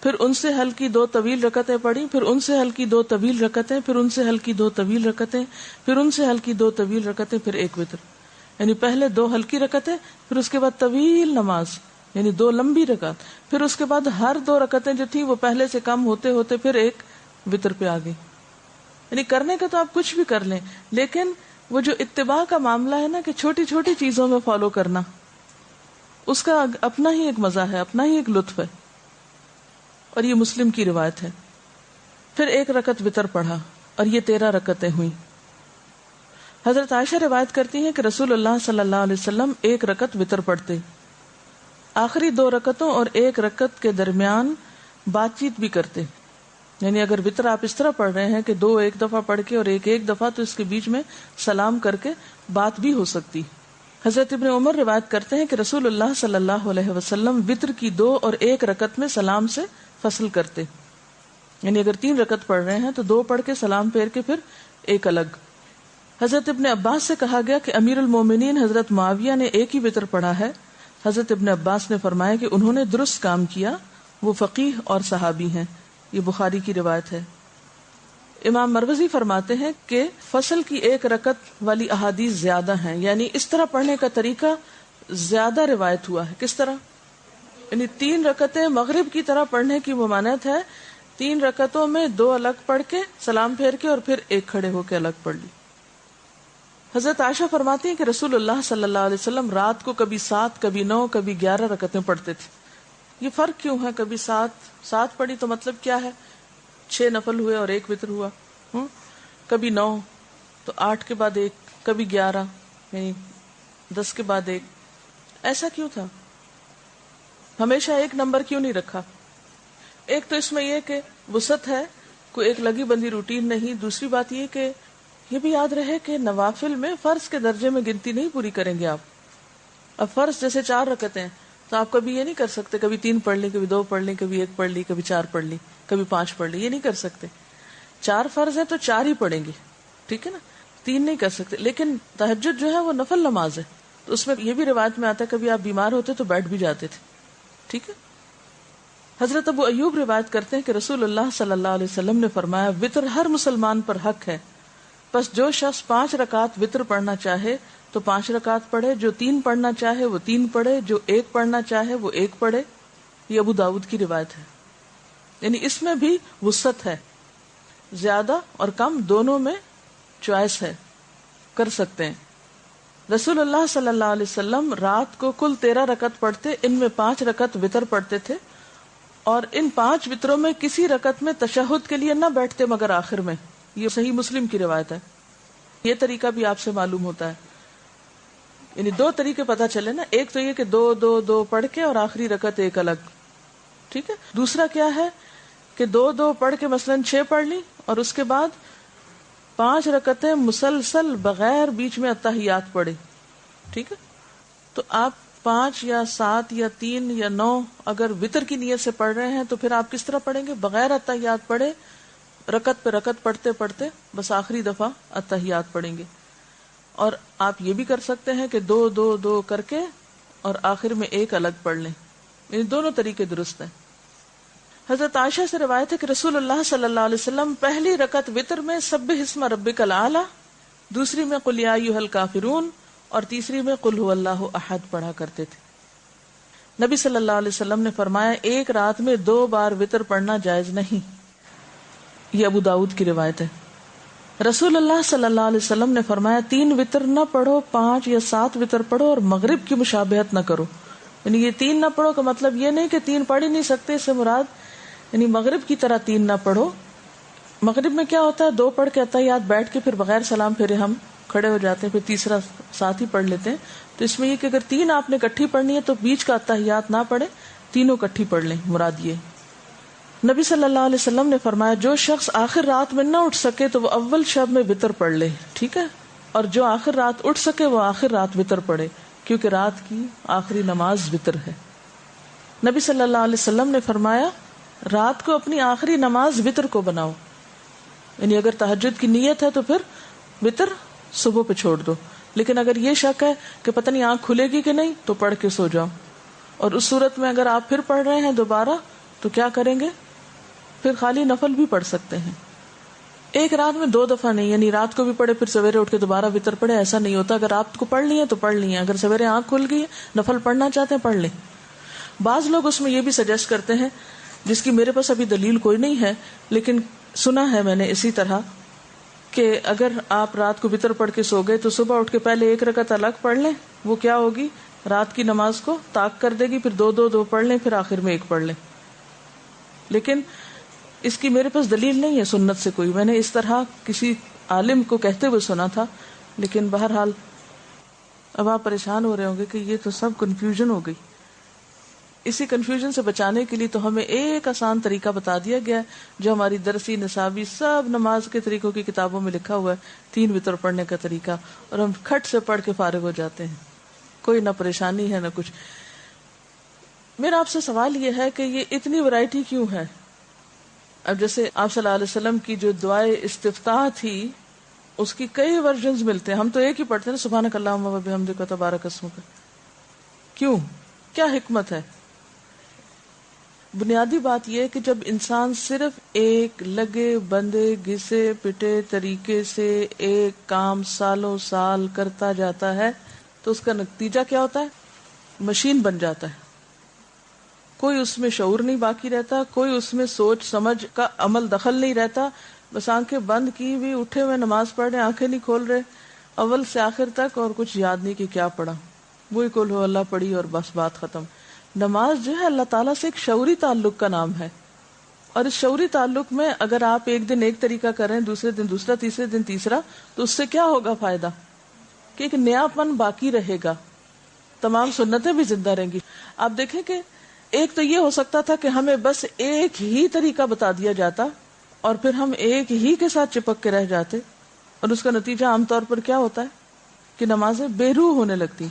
پھر ان سے ہلکی 2 طویل رکعتیں پڑھی، پھر ان سے ہلکی 2 طویل رکعتیں، پھر ان سے ہلکی 2 طویل رکعتیں، پھر ان سے ہلکی 2 طویل رکعتیں، پھر 1 وتر. یعنی پہلے 2 ہلکی رکعتیں، پھر اس کے بعد طویل نماز یعنی 2 لمبی رکعت، پھر اس کے بعد ہر 2 رکعتیں جو تھی وہ پہلے سے کم ہوتے ہوتے پھر 1 وتر پہ آ گئی. یعنی کرنے کا تو آپ کچھ بھی کر لیں، لیکن وہ جو اتباع کا معاملہ ہے نا کہ چھوٹی چھوٹی چیزوں میں فالو کرنا، اس کا اپنا ہی ایک مزہ ہے، اپنا ہی ایک لطف ہے، اور یہ مسلم کی روایت ہے۔ پھر 1 رکعت وتر پڑھا اور یہ 13 رکعتیں ہوئی۔ حضرت عائشہ روایت کرتی ہیں کہ رسول اللہ صلی اللہ علیہ وسلم 1 رکعت وتر پڑھتے، آخری 2 رکعتوں اور 1 رکعت کے درمیان بات چیت بھی کرتے، یعنی اگر وتر آپ اس طرح پڑھ رہے ہیں کہ 2 ایک دفعہ پڑھ کے اور ایک دفعہ، تو اس کے بیچ میں سلام کر کے بات بھی ہو سکتی۔ حضرت ابن عمر روایت کرتے ہیں کہ رسول اللہ صلی اللہ علیہ وسلم وتر کی 2 اور 1 رکعت میں سلام سے فصل کرتے، یعنی اگر 3 رکعت پڑھ رہے ہیں تو 2 پڑھ کے سلام پھیر کے پھر 1 الگ۔ حضرت ابن عباس سے کہا گیا کہ امیر المومنین حضرت معاویہ نے 1 ہی وتر پڑھا ہے۔ حضرت ابن عباس نے فرمایا کہ انہوں نے درست کام کیا، وہ فقیہ اور صحابی ہیں۔ یہ بخاری کی روایت ہے۔ امام مروزی فرماتے ہیں کہ فصل کی 1 رکعت والی احادیث زیادہ ہیں، یعنی اس طرح پڑھنے کا طریقہ زیادہ روایت ہوا ہے۔ کس طرح؟ یعنی 3 رکعتیں مغرب کی طرح پڑھنے کی ممانعت ہے، 3 رکعتوں میں 2 الگ پڑھ کے سلام پھیر کے اور پھر 1 کھڑے ہو کے الگ پڑھ لی۔ حضرت عائشہ فرماتی ہیں کہ رسول اللہ صلی اللہ علیہ وسلم رات کو کبھی 7 کبھی 9 کبھی 11 رکعتیں پڑھتے تھے۔ یہ فرق کیوں ہے؟ کبھی 7 پڑھی تو مطلب کیا ہے؟ 6 نفل ہوئے اور 1 وتر ہوا، کبھی 9 تو 8 کے بعد 1، کبھی 11 یعنی 10 کے بعد 1۔ ایسا کیوں تھا؟ ہمیشہ 1 نمبر کیوں نہیں رکھا؟ ایک تو اس میں یہ کہ وسعت ہے، کوئی ایک لگی بندی روٹین نہیں۔ دوسری بات یہ کہ یہ بھی یاد رہے کہ نوافل میں فرض کے درجے میں گنتی نہیں پوری کریں گے آپ۔ اب فرض جیسے 4 رکعتیں ہیں تو آپ کبھی یہ نہیں کر سکتے کبھی 3 پڑھ لی، کبھی 2 پڑھ لی، کبھی 1 پڑھ لی، کبھی 4 پڑھ لی، کبھی 5 پڑھ لی، یہ نہیں کر سکتے۔ 4 فرض ہے تو 4 ہی پڑھیں گے، ٹھیک ہے نا، 3 نہیں کر سکتے۔ لیکن تہجد جو ہے وہ نفل نماز ہے، تو اس میں یہ بھی روایت میں آتا ہے کبھی آپ بیمار ہوتے تو بیٹھ بھی جاتے تھے، ٹھیک ہے۔ حضرت ابو ایوب روایت کرتے ہیں کہ رسول اللہ صلی اللہ علیہ وسلم نے فرمایا وتر ہر مسلمان پر حق ہے، بس جو شخص 5 رکعات وتر پڑھنا چاہے تو 5 رکعات پڑھے، جو 3 پڑھنا چاہے وہ 3 پڑھے، جو 1 پڑھنا چاہے وہ 1 پڑھے۔ یہ ابو داؤد کی روایت ہے، یعنی اس میں بھی وسعت ہے، زیادہ اور کم دونوں میں چوائس ہے، کر سکتے ہیں۔ رسول اللہ صلی اللہ علیہ وسلم رات کو کل 13 رکعت پڑھتے، ان میں 5 رکعت وتر پڑھتے تھے، اور ان 5 وتروں میں کسی رکعت میں تشہد کے لیے نہ بیٹھتے مگر آخر میں۔ یہ صحیح مسلم کی روایت ہے۔ یہ طریقہ بھی آپ سے معلوم ہوتا ہے، یعنی 2 طریقے پتہ چلے نا، ایک تو یہ کہ 2 پڑھ کے اور آخری رکعت 1 الگ، ٹھیک ہے۔ دوسرا کیا ہے کہ 2 پڑھ کے مثلاً 6 پڑھ لی اور اس کے بعد 5 رکعتیں مسلسل بغیر بیچ میں اتحیات پڑھے، ٹھیک ہے۔ تو آپ 5 یا 7 یا 3 یا 9 اگر وتر کی نیت سے پڑھ رہے ہیں تو پھر آپ کس طرح پڑھیں گے؟ بغیر اتحیات پڑھے، رکعت پہ رکعت پڑھتے پڑھتے بس آخری دفعہ اتحیات پڑھیں گے۔ اور آپ یہ بھی کر سکتے ہیں کہ 2 کر کے اور آخر میں 1 الگ پڑھ لیں، یعنی دونوں طریقے درست ہیں۔ حضرت عائشہ سے روایت ہے کہ رسول اللہ صلی اللہ علیہ وسلم پہلی رکعت وتر میں سبح اسم ربک الاعلی، دوسری میں قل یا ایھا الکافرون، اور تیسری میں قل ھو اللہ احد پڑھا کرتے تھے۔ نبی صلی اللہ علیہ وسلم نے فرمایا 1 رات میں 2 بار وتر پڑھنا جائز نہیں۔ یہ ابو داؤد کی روایت ہے۔ رسول اللہ صلی اللہ علیہ وسلم نے فرمایا 3 وتر نہ پڑھو، 5 یا 7 وتر پڑھو اور مغرب کی مشابہت نہ کرو۔ یعنی یہ 3 نہ پڑھو کا مطلب یہ نہیں کہ 3 پڑھ ہی نہیں سکتے، اس سے مراد یعنی مغرب کی طرح 3 نہ پڑھو۔ مغرب میں کیا ہوتا ہے 2 پڑھ کے اتحیات بیٹھ کے پھر بغیر سلام پھیرے ہم کھڑے ہو جاتے ہیں، پھر تیسرا ساتھ ہی پڑھ لیتے ہیں۔ تو اس میں یہ کہ اگر 3 آپ نے اکٹھی پڑھنی ہے تو بیچ کا اتحیات نہ پڑھے، تینوں اکٹھی پڑھ لیں، مراد یہ۔ نبی صلی اللہ علیہ وسلم نے فرمایا جو شخص آخر رات میں نہ اٹھ سکے تو وہ اول شب میں وتر پڑھ لے، ٹھیک ہے، اور جو آخر رات اٹھ سکے وہ آخر رات وتر پڑھے، کیونکہ رات کی آخری نماز وتر ہے۔ نبی صلی اللہ علیہ وسلم نے فرمایا رات کو اپنی آخری نماز وتر کو بناؤ، یعنی اگر تہجد کی نیت ہے تو پھر وتر صبح پہ چھوڑ دو، لیکن اگر یہ شک ہے کہ پتہ نہیں آنکھ کھلے گی کہ نہیں تو پڑھ کے سو جاؤ۔ اور اس صورت میں اگر آپ پھر پڑھ رہے ہیں دوبارہ تو کیا کریں گے؟ پھر خالی نفل بھی پڑھ سکتے ہیں۔ ایک رات میں 2 دفعہ نہیں، یعنی رات کو بھی پڑھے پھر سویرے اٹھ کے دوبارہ وتر پڑھے، ایسا نہیں ہوتا۔ اگر آپ کو پڑھ لی ہے تو پڑھ لی ہے، اگر سویرے آنکھ کھل گئی ہے نفل پڑھنا چاہتے ہیں پڑھ لیں۔ بعض لوگ اس میں یہ بھی سجیسٹ کرتے ہیں، جس کی میرے پاس ابھی دلیل کوئی نہیں ہے لیکن سنا ہے میں نے اسی طرح، کہ اگر آپ رات کو وتر پڑھ کے سو گئے تو صبح اٹھ کے پہلے 1 رکعت الگ پڑھ لیں۔ وہ کیا ہوگی رات کی نماز کو طاق کر دے گی، پھر دو پڑھ لیں، پھر آخر میں ایک پڑھ لیں. لیکن اس کی میرے پاس دلیل نہیں ہے سنت سے کوئی. میں نے اس طرح کسی عالم کو کہتے ہوئے سنا تھا، لیکن بہرحال اب آپ پریشان ہو رہے ہوں گے کہ یہ تو سب کنفیوژن ہو گئی. اسی کنفیوژن سے بچانے کے لیے تو ہمیں ایک آسان طریقہ بتا دیا گیا ہے جو ہماری درسی، نصابی، سب نماز کے طریقوں کی کتابوں میں لکھا ہوا ہے، 3 وتر پڑھنے کا طریقہ، اور ہم کھٹ سے پڑھ کے فارغ ہو جاتے ہیں. کوئی نہ پریشانی ہے نہ کچھ. میرا آپ سے سوال یہ ہے کہ یہ اتنی ورائٹی کیوں ہے؟ اب جیسے آپ صلی اللہ علیہ وسلم کی جو دعائے استفتاح تھی اس کی کئی ورژنز ملتے ہیں، ہم تو ایک ہی پڑھتے ہیں، سبحانک اللہم و بحمدک تبارک اسمک. کیوں؟ کیا حکمت ہے؟ بنیادی بات یہ کہ جب انسان صرف ایک لگے بندے گھسے پٹے طریقے سے ایک کام سالوں سال کرتا جاتا ہے تو اس کا نتیجہ کیا ہوتا ہے؟ مشین بن جاتا ہے. کوئی اس میں شعور نہیں باقی رہتا، کوئی اس میں سوچ سمجھ کا عمل دخل نہیں رہتا. بس آنکھیں بند کی بھی، اٹھے ہوئے نماز پڑھ رہے، آنکھیں نہیں کھول رہے اول سے آخر تک، اور کچھ یاد نہیں کہ کیا پڑھا. وہی قل ہو اللہ پڑھی اور بس بات ختم. نماز جو ہے اللہ تعالیٰ سے ایک شعوری تعلق کا نام ہے، اور اس شعوری تعلق میں اگر آپ ایک دن ایک طریقہ کریں، دوسرے دن دوسرا، تیسرے دن تیسرا، تو اس سے کیا ہوگا فائدہ؟ کہ ایک نیا پن باقی رہے گا، تمام سنتیں بھی زندہ رہیں گی. آپ دیکھیں کہ ایک تو یہ ہو سکتا تھا کہ ہمیں بس ایک ہی طریقہ بتا دیا جاتا اور پھر ہم ایک ہی کے ساتھ چپک کے رہ جاتے، اور اس کا نتیجہ عام طور پر کیا ہوتا ہے کہ نمازیں بے روح ہونے لگتی.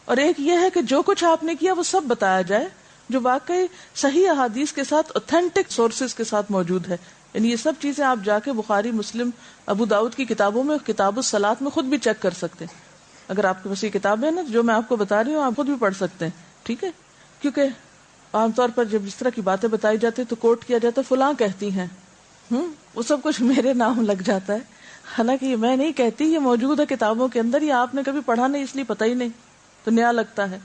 اور ایک یہ ہے کہ جو کچھ آپ نے کیا وہ سب بتایا جائے جو واقعی صحیح احادیث کے ساتھ، اوتھینٹک سورسز کے ساتھ موجود ہے. یعنی یہ سب چیزیں آپ جا کے بخاری، مسلم، ابو داؤد کی کتابوں میں، کتاب الصلاۃ میں خود بھی چیک کر سکتے ہیں. اگر آپ کے پاس یہ کتاب ہے نا جو میں آپ کو بتا رہی ہوں، آپ خود بھی پڑھ سکتے ہیں. ٹھیک ہے؟ کیونکہ عام طور پر جب اس طرح کی باتیں بتائی جاتی تو کوٹ کیا جاتا ہے فلاں کہتی ہیں، وہ سب کچھ میرے نام لگ جاتا ہے، حالانکہ یہ میں نہیں کہتی، یہ موجود ہے کتابوں کے اندر، یہ آپ نے کبھی پڑھا نہیں اس لیے پتہ ہی نہیں تو نیا لگتا ہے.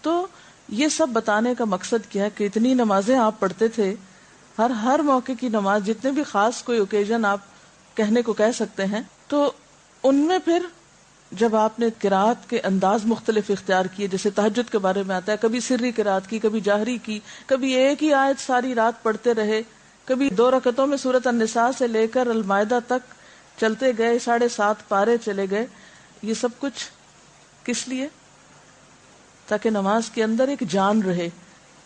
تو یہ سب بتانے کا مقصد کیا ہے کہ اتنی نمازیں آپ پڑھتے تھے، ہر موقع کی نماز، جتنے بھی خاص کوئی اوکیزن آپ کہنے کو کہہ سکتے ہیں، تو ان میں پھر جب آپ نے قرات کے انداز مختلف اختیار کیے، جیسے تہجد کے بارے میں آتا ہے، کبھی سری قرات کی، کبھی جہری کی، کبھی ایک ہی آیت ساری رات پڑھتے رہے، کبھی 2 رکعتوں میں سورۃ النساء سے لے کر المائدہ تک چلتے گئے، 7.5 پارے چلے گئے. یہ سب کچھ کس لیے؟ تاکہ نماز کے اندر ایک جان رہے.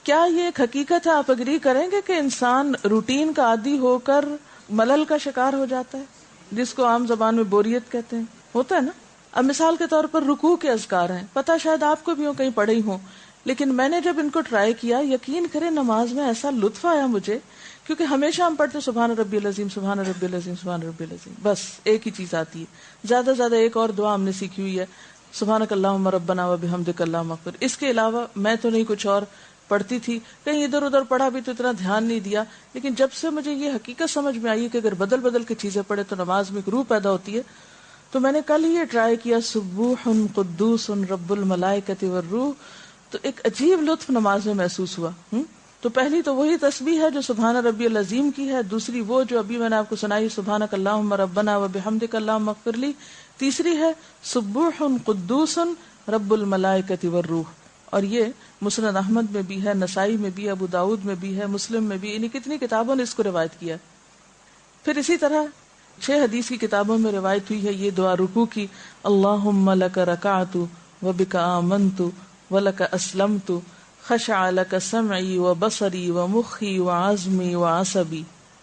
کیا یہ ایک حقیقت ہے؟ آپ اگری کریں گے کہ انسان روٹین کا عادی ہو کر ملل کا شکار ہو جاتا ہے، جس کو عام زبان میں بوریت کہتے ہیں. ہوتا ہے نا. اب مثال کے طور پر رکوع کے اذکار ہیں، پتہ شاید آپ کو بھی کہیں پڑھے ہی ہوں، لیکن میں نے جب ان کو ٹرائی کیا، یقین کریں نماز میں ایسا لطف آیا مجھے، کیونکہ ہمیشہ ہم پڑھتے سبحان ربی العظیم، سبحان ربی العظیم، سبحان ربی العظیم، بس ایک ہی چیز آتی ہے. زیادہ سے زیادہ ایک اور دعا ہم نے سیکھی ہوئی ہے، سبحانک اللہم ربنا و بحمدک اللہم اغفر. اس کے علاوہ میں تو نہیں کچھ اور پڑھتی تھی، کہیں ادھر ادھر پڑھا بھی تو اتنا دھیان نہیں دیا. لیکن جب سے مجھے یہ حقیقت سمجھ میں آئی کہ اگر بدل بدل کے چیزیں پڑھے تو نماز میں ایک روح پیدا ہوتی ہے، تو میں نے کل ہی یہ ٹرائی کیا، سبوح قدوس رب الملائکۃ والروح، تو ایک عجیب لطف نماز میں محسوس ہوا. تو پہلی تو وہی تسبیح ہے جو سبحان ربی العظیم کی ہے، دوسری وہ جو ابھی میں نے آپ کو سنائی، سبحانک اللہم ربنا و بحمدک اللہم اغفر لی، تیسری ہے سبوح قدوس رب الملائکۃ والروح. اور یہ مسند احمد میں بھی ہے، نسائی میں بھی، ابو داؤد میں بھی ہے، مسلم میں بھی، یعنی کتنی کتابوں نے اس کو روایت کیا. پھر اسی طرح 6 حدیث کی کتابوں میں روایت ہوئی ہے یہ دعا رکوع کی، اللہم لک رکعت وبک آمنت ولک اسلمت خشع لک سمعی وبصری ومخی وعظمی وعصبی.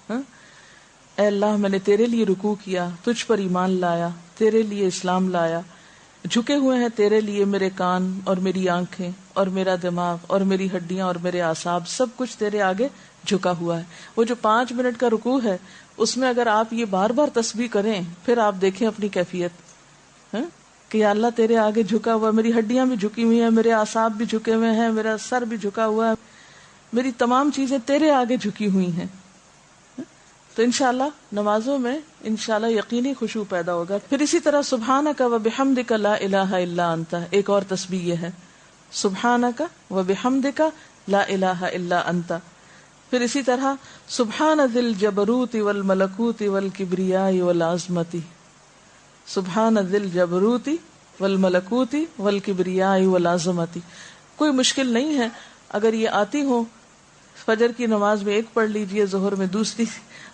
اے اللہ، میں نے تیرے لیے رکوع کیا، تجھ پر ایمان لایا، تیرے لیے اسلام لایا، جھکے ہوئے ہیں تیرے لیے میرے کان اور میری آنکھیں اور میرا دماغ اور میری ہڈیاں اور میرے اعصاب، سب کچھ تیرے آگے جھکا ہوا ہے. وہ جو 5 منٹ کا رکوع ہے اس میں اگر آپ یہ بار بار تسبیح کریں، پھر آپ دیکھیں اپنی کیفیت کہ یا اللہ تیرے آگے جھکا ہوا، میری ہڈیاں بھی جھکی ہوئی ہیں، میرے اعصاب بھی جھکے ہوئے ہیں، میرا سر بھی جھکا ہوا ہے، میری تمام چیزیں تیرے آگے جھکی ہوئی ہیں. تو انشاءاللہ نمازوں میں انشاءاللہ یقینی خشوع پیدا ہوگا. پھر اسی طرح سبحانک و بحمدک لا الہ الا انت، ایک اور تسبیح یہ ہے، سبحانک و بحمدک لا الہ الا انت. پھر اسی طرح سبحان ذی الجبروت والملکوت والکبریاء والعظمت، سبحان ذی الجبروت والملکوتی والکبریاء والعظمتی. کوئی مشکل نہیں ہے اگر یہ آتی ہو. فجر کی نماز میں ایک پڑھ لیجئے، ظہر میں دوسری،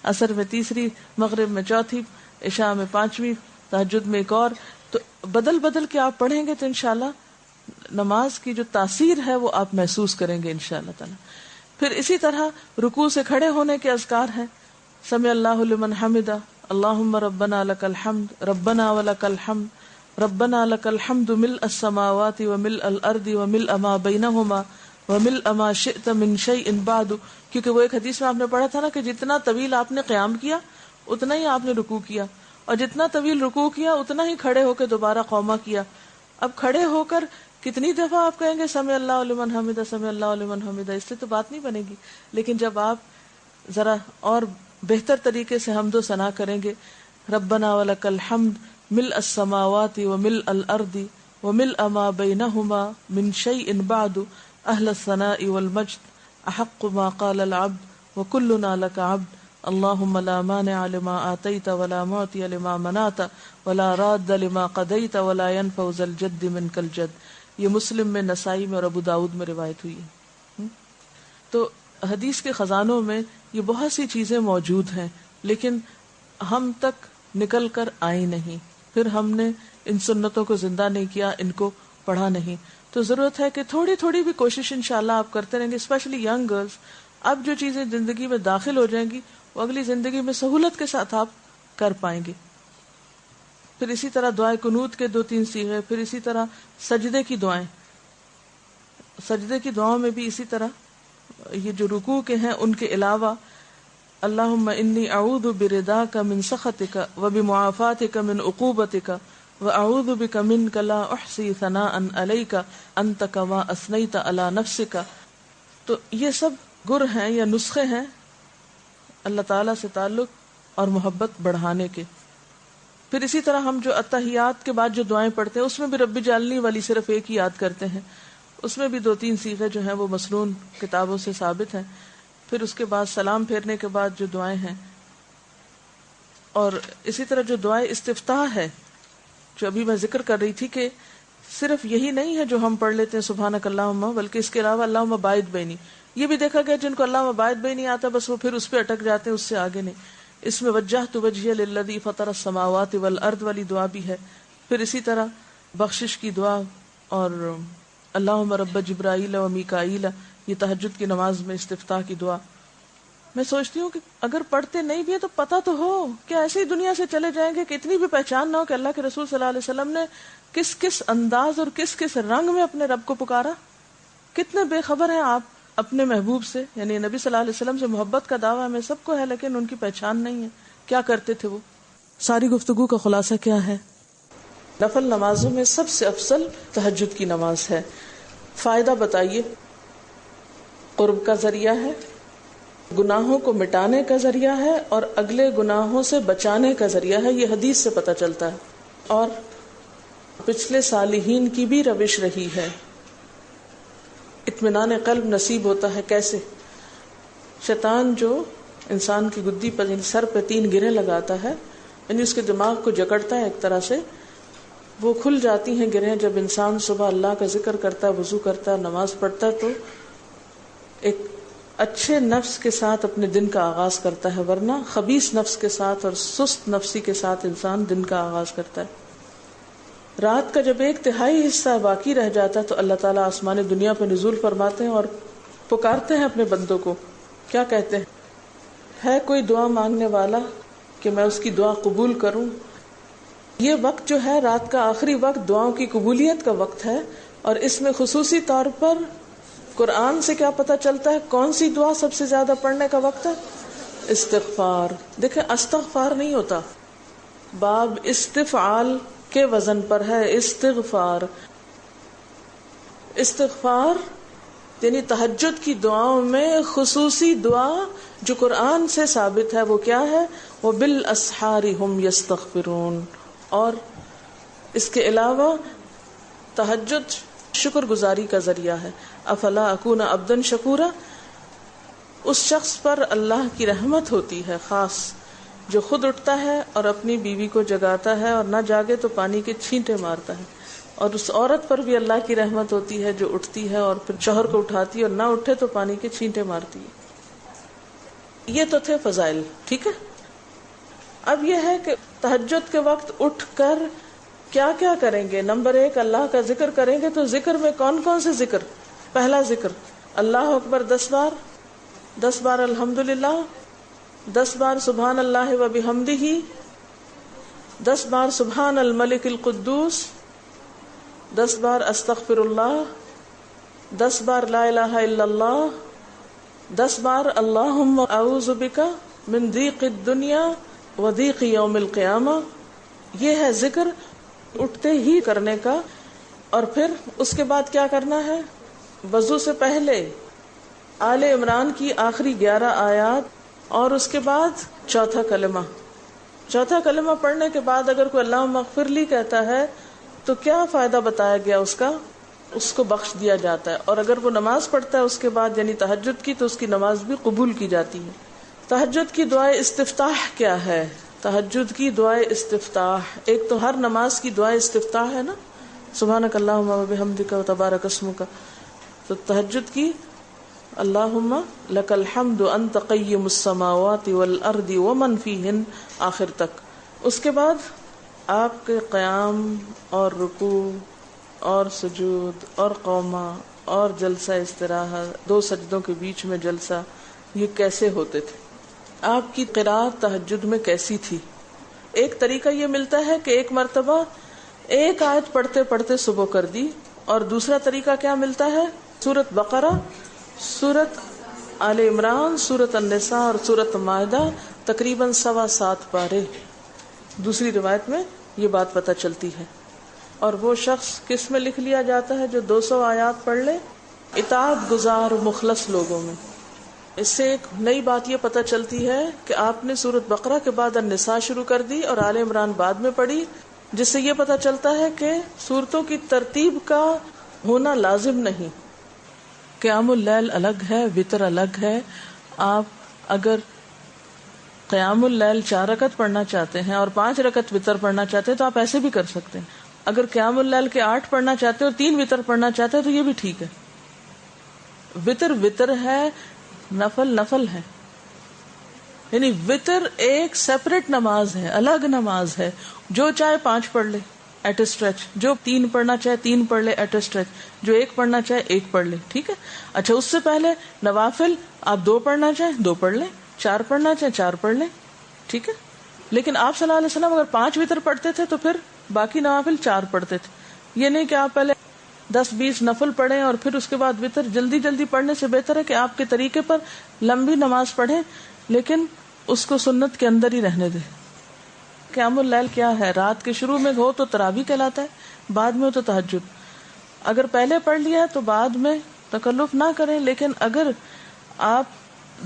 عصر میں تیسری، مغرب میں چوتھی، عشاء میں پانچویں، تہجد میں ایک اور. تو بدل بدل کے آپ پڑھیں گے تو انشاءاللہ نماز کی جو تاثیر ہے وہ آپ محسوس کریں گے انشاءاللہ تعالی. پھر اسی طرح رکوع سے کھڑے ہونے کے اذکار ہیں. سمع اللہ لمن حمدہ، اللہم ربنا لک الحمد، ربنا ولک الحمد، ربنا لک الحمد ملء السماوات وملء الارض وملء ما بینہما وملء ما شئت من شیء بعد. کیونکہ وہ ایک حدیث میں آپ نے پڑھا تھا نا کہ جتنا طویل آپ نے قیام کیا اتنا ہی آپ نے رکوع کیا، اور جتنا طویل رکوع کیا اتنا ہی کھڑے ہو کے دوبارہ قوما کیا. اب کھڑے ہو کر کتنی دفعہ آپ کہیں گے سمع اللہ لمن حمدہ، سمع اللہ لمن حمدہ، اس سے تو بات نہیں بنے گی. لیکن جب آپ ذرا اور بہتر طریقے سے حمد و ثنا کریں گے، ربنا ولک الحمد ملء السماوات وملء الارض وملء ما بینہما من شیء بعد اہل الثناء والمجد احق ما قال العبد وکلنا لک عبد اللہم لا مانع لما آتیت ولا معطی لما منعت ولا راد لما قضیت ولا ينفع ذا الجد منک الجد. یہ مسلم میں، نسائی میں اور ابو داؤد میں روایت ہوئی ہے. تو حدیث کے خزانوں میں یہ بہت سی چیزیں موجود ہیں، لیکن ہم تک نکل کر آئی نہیں. پھر ہم نے ان سنتوں کو زندہ نہیں کیا، ان کو پڑھا نہیں. تو ضرورت ہے کہ تھوڑی تھوڑی بھی کوشش انشاءاللہ آپ کرتے رہیں گے، اسپیشلی ینگ گرلز. اب جو چیزیں زندگی میں داخل ہو جائیں گی وہ اگلی زندگی میں سہولت کے ساتھ آپ کر پائیں گے. پھر اسی طرح دعائے قنوت کے 2-3 صیغے، پھر اسی طرح سجدے کی دعائیں. سجدے کی دعاؤں میں بھی اسی طرح یہ جو رکوع کے ہیں ان کے علاوہ اللہم انی اعوذ برضاک من سخطک وبمعافاتک من عقوبتک واعوذ بک منک لا احصی ثناء علیک انت کما اثنیت علی نفسک. تو یہ سب گر ہیں یا نسخے ہیں اللہ تعالیٰ سے تعلق اور محبت بڑھانے کے. پھر اسی طرح ہم جو اتحیات کے بعد جو دعائیں پڑھتے ہیں اس میں بھی رب جعلنی والی صرف ایک ہی یاد کرتے ہیں. اس میں بھی 2-3 صیغے جو ہیں وہ مسنون کتابوں سے ثابت ہیں. پھر اس کے بعد سلام پھیرنے کے بعد جو دعائیں ہیں، اور اسی طرح جو دعائیں استفتاح ہے جو ابھی میں ذکر کر رہی تھی کہ صرف یہی نہیں ہے جو ہم پڑھ لیتے ہیں سبحانک اللہم، بلکہ اس کے علاوہ اللہم باعث بینی. یہ بھی دیکھا گیا جن کو اللہم باعث بینی آتا بس وہ پھر اس پہ اٹک جاتے ہیں، اس سے آگے نہیں. اس میں وجہت وجہی للذی فطر السماوات والارض والی دعا بھی ہے. پھر اسی طرح بخشش کی دعا اور اللہم رب جبرائیل و میکائیل، یہ تہجد کی نماز میں استفتاح کی دعا. میں سوچتی ہوں کہ اگر پڑھتے نہیں بھی ہے تو پتہ تو ہو، کیا ایسے ہی دنیا سے چلے جائیں گے کہ اتنی بھی پہچان نہ ہو کہ اللہ کے رسول صلی اللہ علیہ وسلم نے کس کس انداز اور کس کس رنگ میں اپنے رب کو پکارا. کتنے بے خبر ہیں آپ اپنے محبوب سے، یعنی نبی صلی اللہ علیہ وسلم سے محبت کا دعویٰ ہمیں سب کو ہے لیکن ان کی پہچان نہیں ہے. کیا کرتے تھے وہ؟ ساری گفتگو کا خلاصہ کیا ہے؟ نفل نمازوں میں سب سے افضل تہجد کی نماز ہے. فائدہ بتائیے. قرب کا ذریعہ ہے، گناہوں کو مٹانے کا ذریعہ ہے، اور اگلے گناہوں سے بچانے کا ذریعہ ہے. یہ حدیث سے پتہ چلتا ہے. اور پچھلے صالحین کی بھی روش رہی ہے. اطمینان قلب نصیب ہوتا ہے. کیسے؟ شیطان جو انسان کی گدی پر سر پہ 3 گریں لگاتا ہے، یعنی اس کے دماغ کو جکڑتا ہے ایک طرح سے، وہ کھل جاتی ہیں گرہیں جب انسان صبح اللہ کا ذکر کرتا ہے، وضو کرتا ہے، نماز پڑھتا ہے، تو ایک اچھے نفس کے ساتھ اپنے دن کا آغاز کرتا ہے. ورنہ خبیث نفس کے ساتھ اور سست نفسی کے ساتھ انسان دن کا آغاز کرتا ہے. رات کا جب 1/3 حصہ باقی رہ جاتا ہے تو اللہ تعالیٰ آسمان دنیا پہ نزول فرماتے ہیں اور پکارتے ہیں اپنے بندوں کو. کیا کہتے ہیں؟ ہے کوئی دعا مانگنے والا کہ میں اس کی دعا قبول کروں. یہ وقت جو ہے رات کا آخری وقت دعاؤں کی قبولیت کا وقت ہے، اور اس میں خصوصی طور پر قرآن سے کیا پتہ چلتا ہے کون سی دعا سب سے زیادہ پڑھنے کا وقت ہے؟ استغفار. دیکھیں استغفار نہیں ہوتا، باب استفعال کے وزن پر ہے استغفار. استغفار یعنی تہجد کی دعاؤں میں خصوصی دعا جو قرآن سے ثابت ہے وہ کیا ہے؟ وَبِالْأَسْحَارِ هُمْ يَسْتَغْفِرُونَ. اور اس کے علاوہ تہجد شکر گزاری کا ذریعہ ہے. افلا اکون عبدا شکورا. اس شخص پر اللہ کی رحمت ہوتی ہے خاص جو خود اٹھتا ہے اور اپنی بیوی کو جگاتا ہے اور نہ جاگے تو پانی کے چھینٹے مارتا ہے، اور اس عورت پر بھی اللہ کی رحمت ہوتی ہے جو اٹھتی ہے اور پھر شوہر کو اٹھاتی ہے اور نہ اٹھے تو پانی کے چھینٹے مارتی ہے۔ یہ تو تھے فضائل، ٹھیک ہے۔ اب یہ ہے کہ تہجد کے وقت اٹھ کر کیا کیا کریں گے۔ نمبر 1، اللہ کا ذکر کریں گے۔ تو ذکر میں کون کون سے ذکر؟ پہلا ذکر اللہ اکبر 10 بار، 10 بار الحمدللہ، 10 بار سبحان اللہ و بحمدہ، 10 بار سبحان الملک القدوس، 10 بار استغفر اللہ، 10 بار لا الہ الا اللہ، 10 بار اللہم اعوذ بک من ضیق الدنیا و ضیق یوم القیامہ۔ یہ ہے ذکر اٹھتے ہی کرنے کا۔ اور پھر اس کے بعد کیا کرنا ہے؟ وضو سے پہلے آل عمران کی آخری 11 آیات، اور اس کے بعد چوتھا کلمہ۔ چوتھا کلمہ پڑھنے کے بعد اگر کوئی اللہم اغفر لی کہتا ہے تو کیا فائدہ بتایا گیا اس کا؟ اس کو بخش دیا جاتا ہے۔ اور اگر وہ نماز پڑھتا ہے اس کے بعد یعنی تہجد کی، تو اس کی نماز بھی قبول کی جاتی ہے۔ تہجد کی دعائے استفتاح کیا ہے؟ تہجد کی دعائے استفتاح، ایک تو ہر نماز کی دعائے استفتاح ہے نا، سبحانک اللہم و بحمدک و تبارک اسمک۔ تو تہجد کی اللہم لک الحمد انت قیم السماوات والارض ومن فیہن آخر تک۔ اس کے بعد آپ کے قیام اور رکوع اور سجود اور قومہ اور جلسہ استراحت، 2 سجدوں کے بیچ میں جلسہ، یہ کیسے ہوتے تھے؟ آپ کی قرات تہجد میں کیسی تھی؟ ایک طریقہ یہ ملتا ہے کہ ایک مرتبہ ایک آیت پڑھتے پڑھتے صبح کر دی، اور دوسرا طریقہ کیا ملتا ہے؟ سورۃ بقرہ، سورۃ آل عمران، سورۃ النساء اور سورۃ مائدہ تقریباً 7.25 پارے۔ دوسری روایت میں یہ بات پتہ چلتی ہے۔ اور وہ شخص کس میں لکھ لیا جاتا ہے جو 200 آیات پڑھ لے؟ اطاعت گزار مخلص لوگوں میں۔ اس سے ایک نئی بات یہ پتہ چلتی ہے کہ آپ نے سورۃ بقرہ کے بعد النساء شروع کر دی اور آل عمران بعد میں پڑھی، جس سے یہ پتہ چلتا ہے کہ سورتوں کی ترتیب کا ہونا لازم نہیں۔ قیام اللیل الگ ہے، وتر الگ ہے۔ آپ اگر قیام اللیل 4 رکعت پڑھنا چاہتے ہیں اور 5 رکعت وتر پڑھنا چاہتے ہیں تو آپ ایسے بھی کر سکتے ہیں۔ اگر قیام اللیل کے 8 پڑھنا چاہتے ہیں اور 3 وتر پڑھنا چاہتے ہیں تو یہ بھی ٹھیک ہے۔ وتر وتر ہے، نفل نفل ہے، یعنی وتر ایک سیپریٹ نماز ہے، الگ نماز ہے۔ جو چاہے 5 پڑھ لے ایٹ اے اسٹریچ، جو 3 پڑھنا چاہے 3 پڑھ لے ایٹ اے اسٹریچ، جو 1 پڑھنا چاہے 1 پڑھ لے، ٹھیک ہے۔ اچھا، اس سے پہلے نوافل آپ 2 پڑھنا چاہیں 2 پڑھ لیں، 4 پڑھنا چاہیں 4 پڑھ لیں، ٹھیک ہے۔ لیکن آپ صلی اللہ علیہ وسلم اگر 5 وتر پڑھتے تھے تو پھر باقی نوافل 4 پڑھتے تھے۔ یہ نہیں کہ آپ پہلے 10-20 نفل پڑھیں اور پھر اس کے بعد وتر۔ جلدی جلدی پڑھنے سے بہتر ہے کہ آپ کے طریقے پر لمبی نماز پڑھیں، لیکن اس کو سنت کے اندر ہی رہنے دیں۔ قیام اللیل کیا ہے؟ رات کے شروع میں ہو تو تراویح کہلاتا ہے، بعد میں ہو تو تہجد۔ اگر پہلے پڑھ لیا ہے تو بعد میں تکلف نہ کریں، لیکن اگر آپ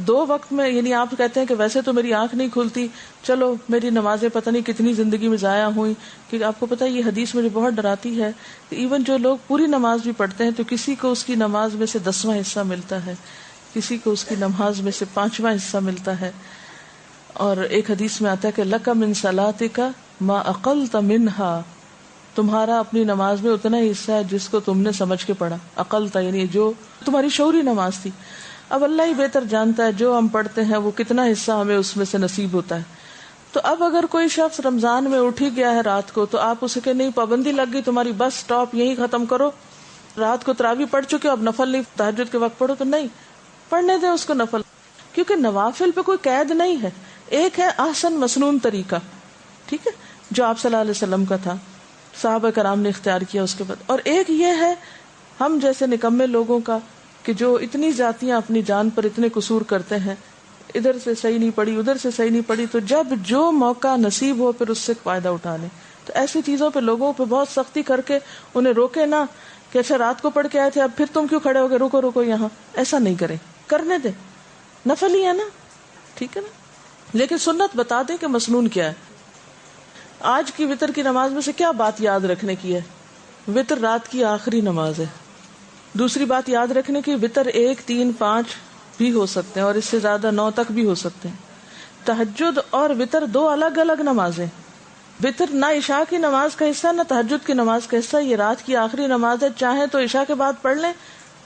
2 وقت میں، یعنی آپ کہتے ہیں کہ ویسے تو میری آنکھ نہیں کھلتی، چلو میری نمازیں پتہ نہیں کتنی زندگی میں ضائع ہوئی، کیونکہ آپ کو پتہ ہے یہ حدیث مجھے بہت ڈراتی ہے کہ ایون جو لوگ پوری نماز بھی پڑھتے ہیں تو کسی کو اس کی نماز میں سے 10واں حصہ ملتا ہے، کسی کو اس کی نماز میں سے 5واں حصہ ملتا ہے۔ اور ایک حدیث میں آتا ہے کہ لک من صلاتک ما اقلت منہا، تمہارا اپنی نماز میں اتنا ہی حصہ ہے جس کو تم نے سمجھ کے پڑھا۔ اقلت یعنی جو تمہاری شعوری نماز تھی۔ اب اللہ ہی بہتر جانتا ہے جو ہم پڑھتے ہیں وہ کتنا حصہ ہمیں اس میں سے نصیب ہوتا ہے۔ تو اب اگر کوئی شخص رمضان میں اٹھ ہی گیا ہے رات کو، تو آپ اسے کہ نہیں پابندی لگ گئی تمہاری، بس سٹاپ یہیں ختم کرو، رات کو تراویح پڑھ چکے اب نفل نہیں تہجد کے وقت پڑھو، تو نہیں، پڑھنے دیں اس کو نفل، کیونکہ نوافل پہ کوئی قید نہیں ہے۔ ایک ہے احسن مسنون طریقہ، ٹھیک ہے، جو آپ صلی اللہ علیہ وسلم کا تھا، صحابہ کرام نے اختیار کیا اس کے بعد، اور ایک یہ ہے ہم جیسے نکمے لوگوں کا کہ جو اتنی ذاتیاں اپنی جان پر اتنے قصور کرتے ہیں، ادھر سے صحیح نہیں پڑی ادھر سے صحیح نہیں پڑی، تو جب جو موقع نصیب ہو پھر اس سے فائدہ اٹھا لیں۔ تو ایسی چیزوں پہ لوگوں پہ بہت سختی کر کے انہیں روکے نہ کہ اچھا رات کو پڑھ کے آئے تھے اب پھر تم کیوں کھڑے ہو گئے، رکو رکو یہاں، ایسا نہیں کریں، کرنے دیں، نفل ہی ہے نا، ٹھیک ہے نا۔ لیکن سنت بتا دیں کہ مسنون کیا ہے۔ آج کی وتر کی نماز میں سے کیا بات یاد رکھنے کی ہے؟ وتر رات کی آخری نماز ہے۔ دوسری بات یاد رکھنے کی، وتر 1 3 5 بھی ہو سکتے ہیں اور اس سے زیادہ 9 تک بھی ہو سکتے ہیں، تہجد اور وتر دو الگ الگ نمازیں. وتر نہ عشاء کی نماز کا حصہ نہ تہجد کی نماز کا حصہ. یہ رات کی آخری نماز ہے. چاہے تو عشاء کے بعد پڑھ لیں,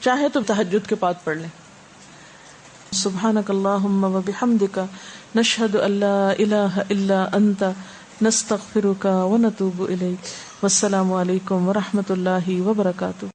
چاہے تو تہجد کے بعد پڑھ لیں. سبحانک اللہم و بحمدک نشہد ان لا الہ الا انت نستغفرک و نتوب الیک. والسلام علیکم و رحمۃ اللہ وبرکاتہ.